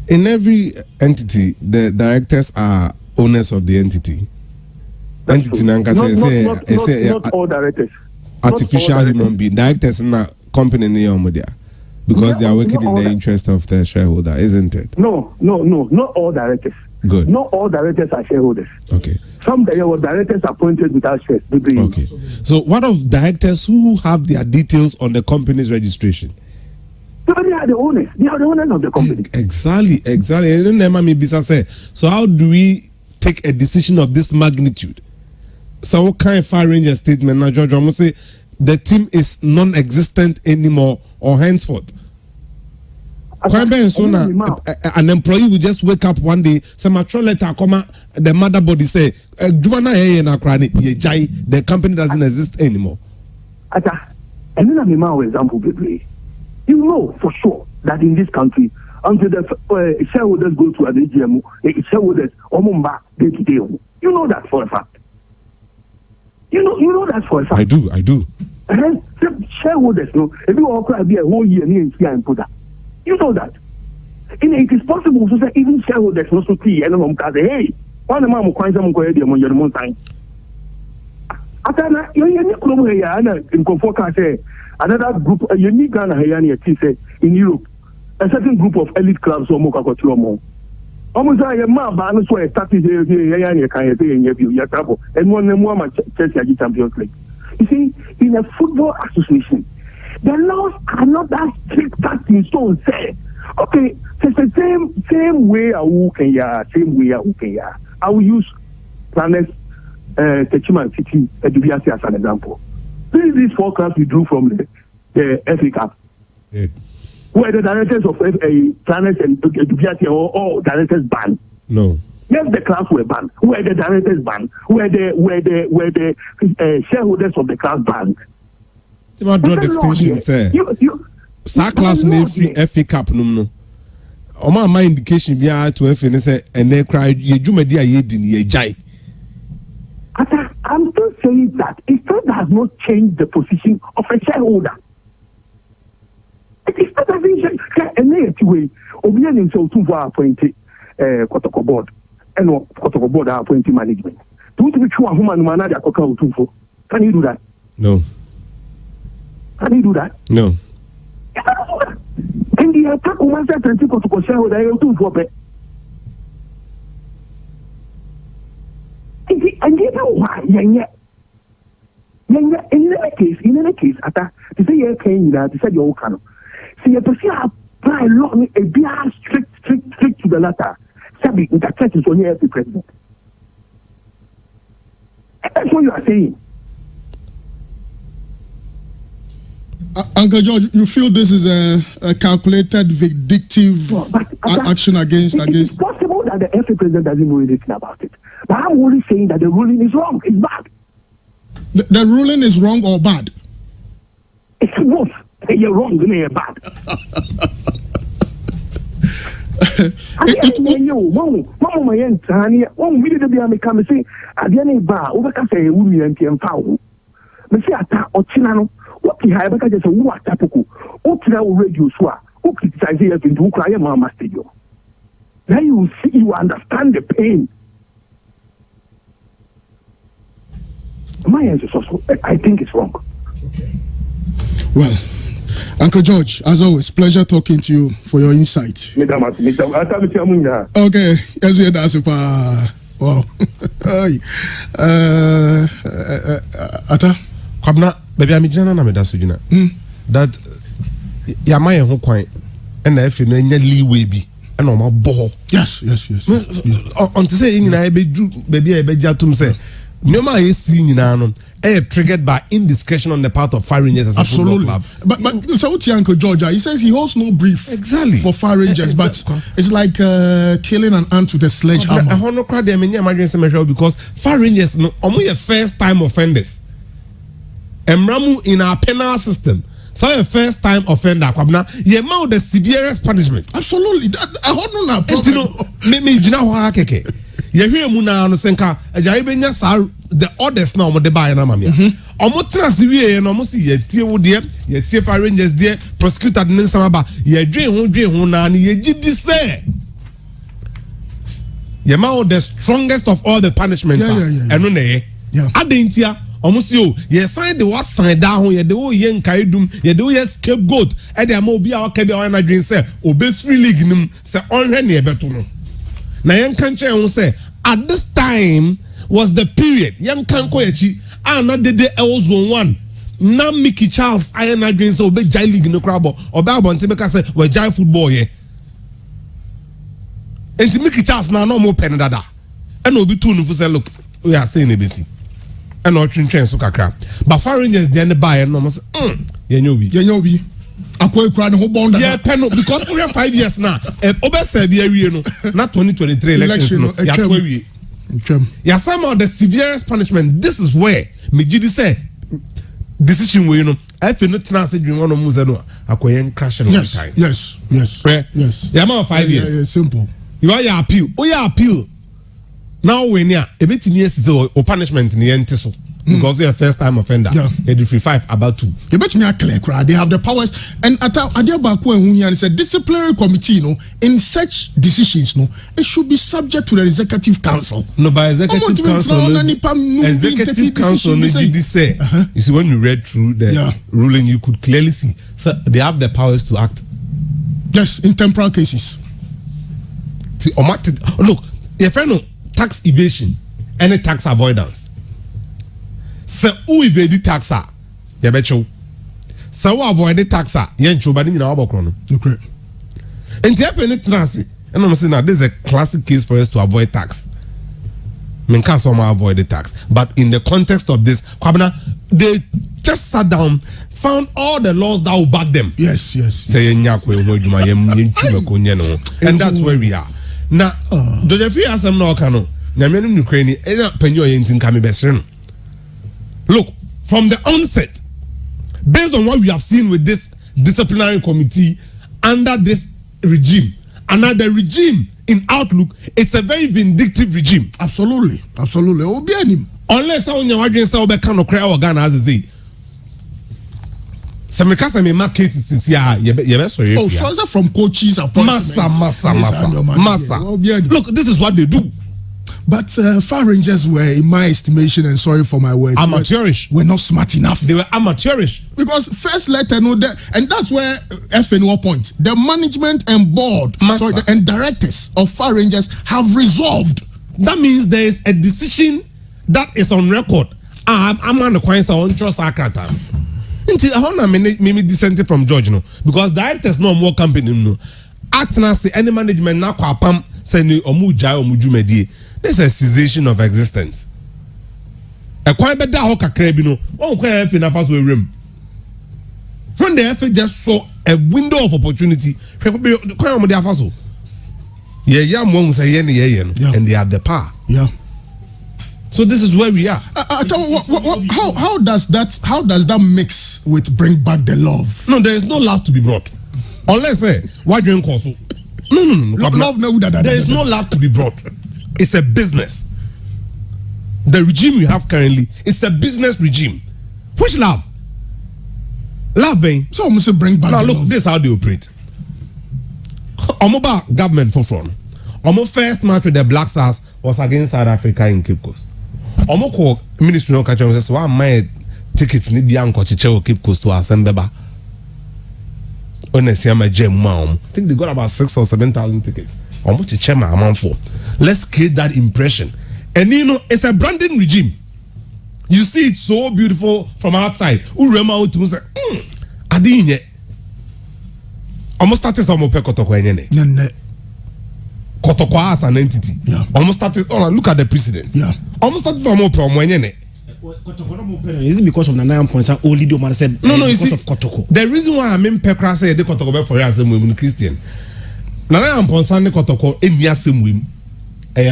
In every entity, the directors are owners of the entity. Not all directors. Artificial all human being. Directors in a company near because they are working in the interest of the shareholder, isn't it? No, not all directors. Good. Not all directors are shareholders. Okay. Some directors appointed without shares. Okay. So what of directors who have their details on the company's registration? So they are the owners. They are the owners of the company. Exactly. And then Mami Bisa say, so how do we take a decision of this magnitude? So what kind of Phar Rangers statement now, George? I'm say the team is non-existent anymore or henceforth. An employee will just wake up one day, some letter come, the mother body say, the company doesn't exist anymore. And then I'm a example, baby. You know for sure that in this country, until the shareholders go to an AGM, shareholders day to day. You know that for a fact. You know that for a fact. I do. And then shareholders, if you all could be a whole year and put that. You know that. And it is possible to say even shareholders also see and hey, one of them coins some go the mon time. Atana you in Kofoka say another group a unique Ghana say in Europe a certain group of elite clubs or moka kotumo. Almost I am man so started here can say and one more Chelsea Champions League. You see, in a football association, the laws are not that strict as in stone say. Okay, it's the same way I will use Planets Techman City Dubiasi as an example. These 4 clubs we drew from the FA Cup. Yeah. Who are the directors of Planets and Dubiasi or directors banned? No. Yes, the clubs were banned. Who are the directors banned? Who are the shareholders of the clubs banned? Draw the extension, sir. Class name FA Cup no. My indication be to FA say and then cry ye jumedi ye din ye jai. I'm still saying that it still does not change the position of a shareholder. It is not a vision. And then way Obian so too far appointed Kotoko board and Kotoko board are appointing management. Do it be true a human manager can you do that? No. Can you do that? No. And the attack on one certain people to shareholder you do for pay. And you know why? In any case, to say you can to say you can. See, you see apply law a be strict to the letter. Sabi in the church is only every president. That's what you are saying. Uncle George, you feel this is a calculated, vindictive action against? It's possible that the FA president doesn't know anything about it. But I'm only saying that the ruling is wrong. It's bad. The ruling is wrong or bad? It's both. You're wrong, you're bad. What the high because there's a what tapuku, what radio swar, who criticize it into Ukraine Mama Stadium. Now you see, you understand the pain. My answer is also, I think it's wrong. Okay. Well, Uncle George, as always, pleasure talking to you for your insight. Okay, as you that's wow. Ata. Kwabna baby amijana na meda sujina that ya maye ho kwan and na efe no enya leeway bi and o ma bo yes on to say nyina e bedu baby e beja tum say nyoma ye si nyina no triggered by indiscretion on the part of Phar Rangers as a football club. But so what's Uncle Georgia? He says he holds no brief for Phar Rangers, but it's like killing an ant with a sledgehammer. Because Phar Rangers no omo first time offenders. Emramu in our penal system. So a first time offender kwabna ye ma the severest punishment. Absolutely. I hold no problem. Me jina ho akeke. Ye hwe mu na no senka ajaye benya sa the orders na omo de buy na mamia. Omo trans wie na omo si ye tie wo de ye tie Phar Rangers de prosecutor ne nsama ba ye dwen ho na ye gidi say ye ma the strongest of all the punishments. Eno na ye. Adentia almost you sign the was sign down ye the wo ye nkaidum ye the wo ye scapegoat e dey ma obi a waka bi a na dwen say obe free league nim say onhwe na e beto no na yen kan che ho say at this time was the period yen kan ko yachi ana dede zone 1 na Mickey Charles iron adwin so obe jai league no crabo obe abonte be ka say we jai football here enti Mickey Charles na no mo pen dada and obi tu no fu say look we are saying ebesi and no twentwen so kakra but Phar Rangers dey na buy no mo say yenye obi akoy kra ne ho bond yeah pen because we have 5 years now obe serve awie no na 2023 elections no ya to awie ya some of the severest punishment. This is where me gidi say decision we no I feel not trans dream one mu say no akoyen crash no time. Yes. Ya ma 5 years. Yeah, simple. You are your appeal. Appeal. Now when ya e betimi asise o punishment ni ente so because they are first time offender. Yeah. Free 5 about 2. You bet me a clear crowd. They have the powers and at Adiabako and Hunyan said disciplinary committee in such decisions it should be subject to the executive council. No, by executive council say you see when you read through the ruling you could clearly see so they have the powers to act. Yes, in temporal cases. See, look, your friend tax evasion and tax avoidance. So who evade the tax are? You bet you. So who avoid the tax are? You ain't but in our background. Okay. And Jeff and Transi, and I'm saying now this is a classic case for us to avoid tax. I mean, can't somehow avoid the tax, but in the context of this, Kwabena, they just sat down, found all the laws that will back them. Yes. Say and that's where we are now. Judge Free has some no cano. Namian Ukraine, Penyo Yentin Kami Besrin. Look, from the onset, based on what we have seen with this disciplinary committee under this regime, another regime in outlook, it's a very vindictive regime. Absolutely. Unless I want say Obekano cry or Ghana as they say. Some cases since so is that from coaches appointment? Massa. Look, this is what they do. But Phar Rangers were, in my estimation, and sorry for my words, amateurish. Were not smart enough. They were amateurish. Because first let know that, and that's where FNO point. The management and board, and directors of Phar Rangers have resolved. That means there is a decision that is on record. I'm on the coins on trust Akrata. Until how me dissenting from George no, because directors no more company no. Act na say any management na kwa pam say ni omu jai omu jumedie. This is a cessation of existence. A quite better how kakra bi no. One kwa FA na pass we room. When the FA just saw a window of opportunity, kwa omo dey afaso. Yeah, mo say and they have the power. Yeah. So this is where we are. How does that mix with bring back the love? No, there is no love to be brought. Unless why drink also? No. There is no love to be brought. It's a business. The regime you have currently is a business regime. Which love? Love, eh? So I'm say bring back. Now look, this is how they operate. Omoba government for front. Omo first match with the Black Stars was against South Africa in Cape Coast. Omo ko ministry no catch says why my tickets ni bi anko chiche Cape Coast to Asembeba. Honestly, my gem mom. I think they got about 6,000 or 7,000 tickets. Omo chiche ma amount for. Let's create that impression. And you know, it's a branding regime. You see it so beautiful from outside. Urema to say, adinye. Almost started some Kotoko enyene. Kotoko as an entity. Yeah. Almost started. Oh, look at the precedents. Yeah. Almost started some Kotoko enyene. Is it because of the 9 points? Only the man said no. You because see, of Kotoko. The reason why I mean Pekra said the Kotoko for as a Christian. Nana Amponsan the Kotoko emi asem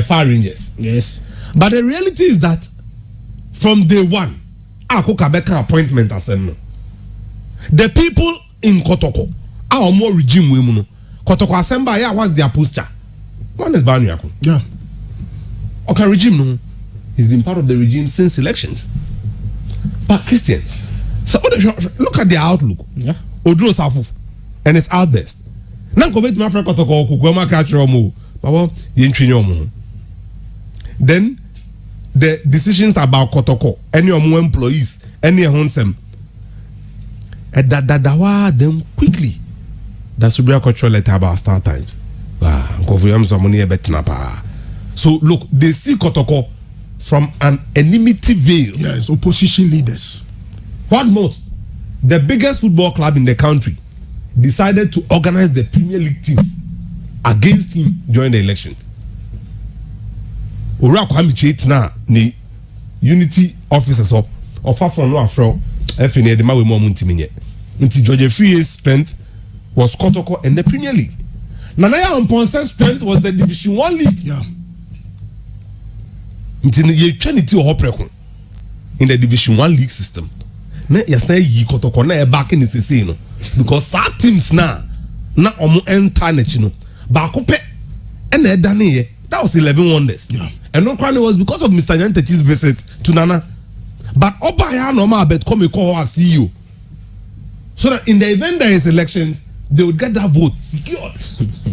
Phar Rangers. Yes. But the reality is that from day one, Akokabeka appointment asem. The people in Kotoko are more regime women. Kotoko Asemba, yeah, what's their posture? One is Banu Yako. Yeah. Okay, regime no. He's been part of the regime since elections. But Christian, so look at their outlook. Yeah. Odro Safu and its outburst. Now come to my friend Kotoko Kukwema Kachomo. Baba, Yentrinyomo. Then the decisions about Kotoko, any of more employees, any honsem. And that them quickly. That's Subria Cultural letter about Star Times. So look, they see Kotoko from an enmity veil. Yes, opposition leaders. What most? The biggest football club in the country decided to organize the Premier League teams against him during the elections. Ora Kwame Chaitina ni unity officers of Afro no Afro FNA de mawe mo muntiminye. Nti George 3 years strength was Kotoko and the Premier League. Nanaya Amponse's strength was the Division 1 League. Yeah. Nti ye trinity o hopreko in the Division 1 League system. Na ya say yi Kotoko na e back in the CC no because some teams na omo enter na chi no ba ko pe e na e dane ye. That was 11 wonders. Yeah. And no crime was because of Mr. Nyantechi's visit to Nana. But Obaya no ma bet come call as CEO. So that in the event there is elections, they would get that vote secured.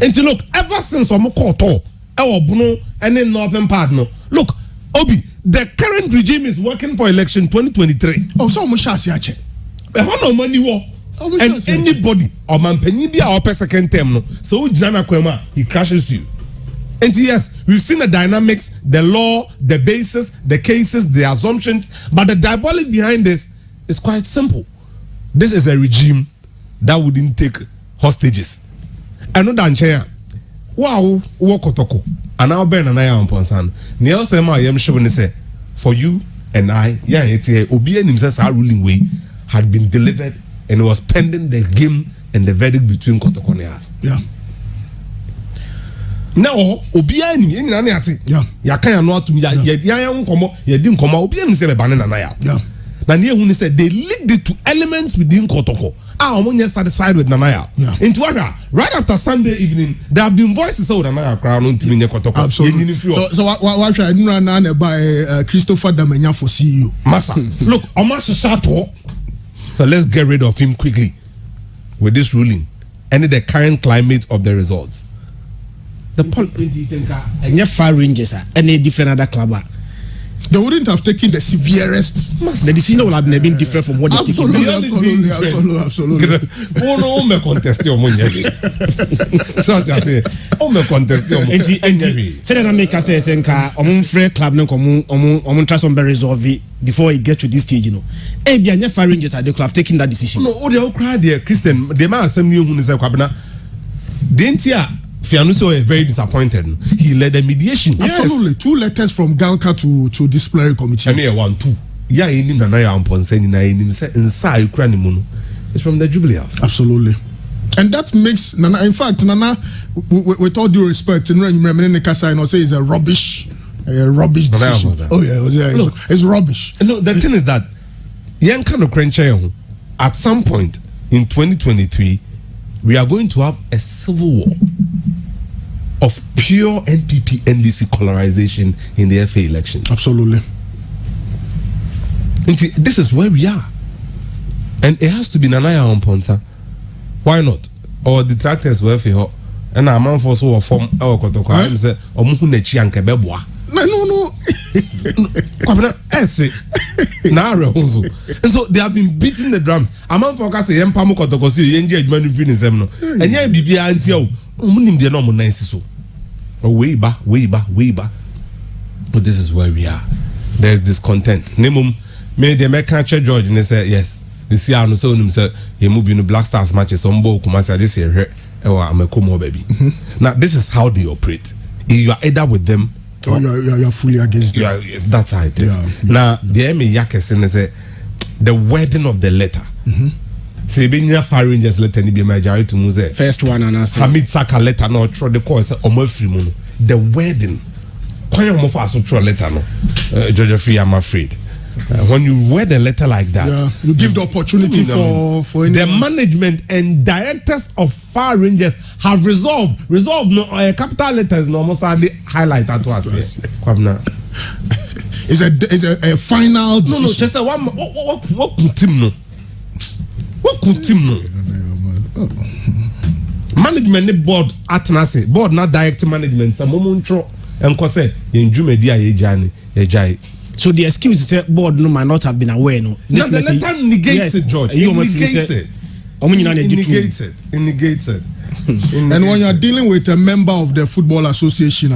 And to look, ever since Omo Koto, Bruno, and in northern part no. Look, Obi, the current regime is working for election 2023. Oh, so much as ya check. But how no money war? And anybody or man penibia or second term no. So Jana Kwema, he crashes you. And yes, we've seen the dynamics, the law, the basis, the cases, the assumptions, but the diabolic behind this is quite simple. This is a regime that wouldn't take hostages. And no danchaya. Wow, wokotoko. And now Ben and I am ponsan. Neil Sema yam showing say for you and I, yeah, Obi and himself our ruling way had been delivered and it was pending the game and the verdict between Kotoko and us. Yeah. Now, Obia ni na na ate. Yeah. Ya kan ya no atum ya nkomo, ya di nkomo, Obia ni se be bane na na ya. Yeah. Na ne ehun ni say they linked it to elements within Kotoko. Omo nye satisfied with Nanaya. Yeah. Into right after Sunday evening, there have been voices of Nanaya crowd on ntimi nye Kotoko. Absolutely. So what try nura na na by Christopher Damenya for CEO. Massa. Look, Omar Shato. So let's get rid of him quickly with this ruling and the current climate of the results. The Phar Rangers and a different other club. They wouldn't have taken the severest. The decision would have been different from what they taken. Absolutely. Oh no, me contest your money. So I say, oh me contest your money. Say that make us say senka free club no try some resolve before it get to this stage, you know. Eh bien Phar Rangers they could have taken that decision. No, they all cry there, Christian. They man some new who say kwabena. Dentia Fianuso is very disappointed. He led the mediation. Yes. Absolutely. 2 letters from Galka to disciplinary committee. And here 1, 2. Yeah, he named Nanaya Amponseni na him say inside Ukraine mono. It's from the Jubilee House. Absolutely. And that makes Nana, in fact, Nana, with all due respect, say is a rubbish decision. Oh yeah, look, it's rubbish. No, the thing is that at some point in 2023, we are going to have a civil war of pure NPP NDC colorization in the FA election. Absolutely. This is where we are. And it has to be Nanaya Amponsa. Why not? Or detractors were for and a man for so form our Kotoko. I'm say Omuhunechi and Kebeboa. No. And so they have been beating the drums. A man for Kasi Empamu Kotoko, Yenji Edmund Finisem. And yeah, be until Munim de Nomo Nancy. Way back. But this is where we are. There's discontent. Nemum made the American George and they say, yes. You see, I know so he moved in the Black Stars matches on both Kumasi this year. I'm a Kumo baby. Now, this is how they operate. You are either with them or you're fully against them. That's how it is. Yeah. Now, the Emi Yakesen is the wording of the letter. Say, being your Phar Rangers letter, ni be majority to Muse. First one, and I say Hamid Saka letter, no, throw the call, say, Omofrimuno. The wording. When you move also throw a letter, no, George Free, I'm afraid. When you word a letter like that, you give the opportunity for the management and directors of Phar Rangers have resolved no capital letters no almost highlight that to us. It's a final decision. No, just what could him no management board atnase board not direct management some momentro and say yenjume dia ye. So the excuse is that board no might not have been aware. No, the letter negates it, George. It negates it. And when you are dealing with a member of the Football Association,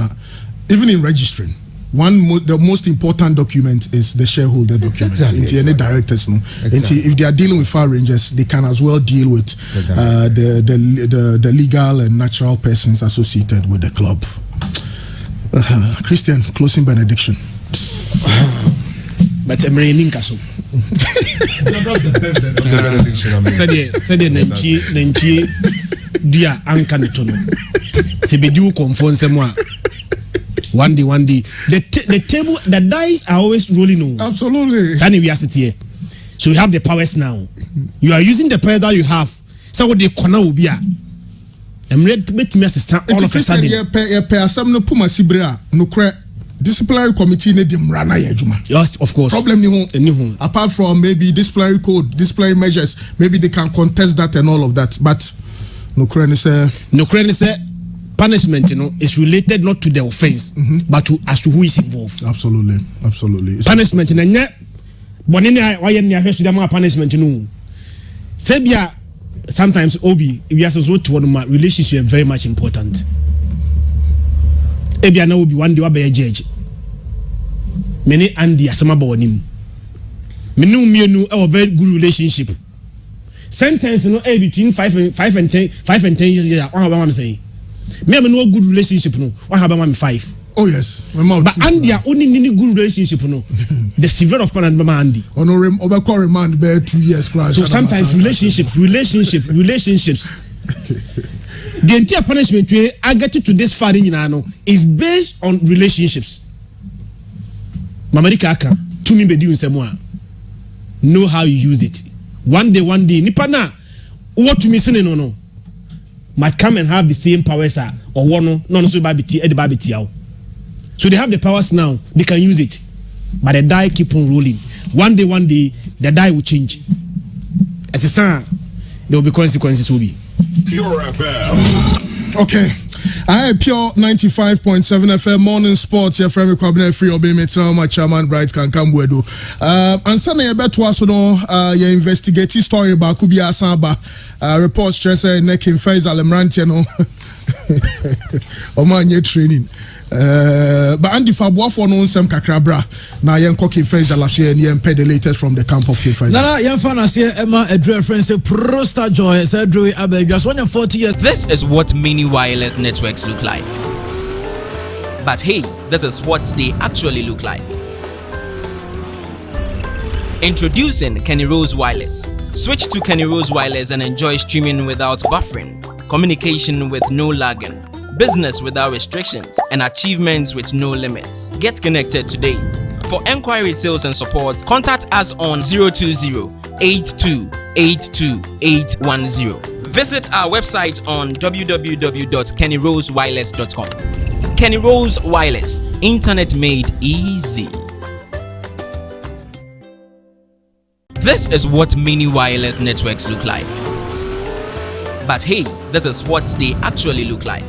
even in registering, the most important document is the shareholder document. Into any directors, no. If they are dealing with Phar Rangers, they can as well deal with the legal and natural persons associated with the club. Christian, closing benediction. But I'm reading Kaso. Said Nenchi dia ankanetono. Sebedu confonse moi. One day. The table, the dice are always rolling on. Absolutely. So you have the powers now. You are using the power that you have. So what the corner will be. I'm ready to make me assistant all of a sudden. Disciplinary committee need them rana yejuma. Yes, of course. Problem ni apart from maybe disciplinary code, disciplinary measures, maybe they can contest that and all of that. But no say punishment, is related not to the offense, but as to who is involved. Absolutely. Punishment in a punishment, Sebia sometimes Obi, if you are so to one relationship very much important. Ebia na Obi one day be a judge. Many Andy asama ba onim. Menu mienu a very good relationship. Sentence between 5 and 10 years. What have I saying? Me have no good relationship no. What have I 5? Oh yes. But Andy only need good relationship no. The severe of Panama Andy. Over remand be 2 years crash. So sometimes relationships. The entire punishment we I get to this far in is based on relationships. Mamarika aka to me be doing some know how you use it. One day nipa na what to me say no might come and have the same powers or one no so babiti. So they have the powers now, they can use it. But the die keep on rolling. One day the die will change. As a son, there will be consequences will be. Pure FM. Okay. I Pure 95.7 FM morning sports. Your friend Kwabena free obey me trauma chairman Bright can come wedo. And sana ye beto aso no ye investigate story ba kubi asaba reports stress neck in Faisal Emrantie no. Omanye training. But Andy Fabuafo no nsem kakrabra na yen koki Faisal Lashe and yen pay the latest from the camp of Faisal. Nana yen fana say Emma Edre friend say pro star joy say Edre abeg just 40 years. This is what mini wireless networks look like. But hey, this is what they actually look like. Introducing Kenny Rose Wireless. Switch to Kenny Rose Wireless and enjoy streaming without buffering, communication with no lagging, business without restrictions, and achievements with no limits. Get connected today. For enquiry, sales, and support, contact us on 020-8282-810. Visit our website on www.kennyrosewireless.com. Kenny Rose Wireless, internet made easy. This is what mini wireless networks look like. But hey, this is what they actually look like.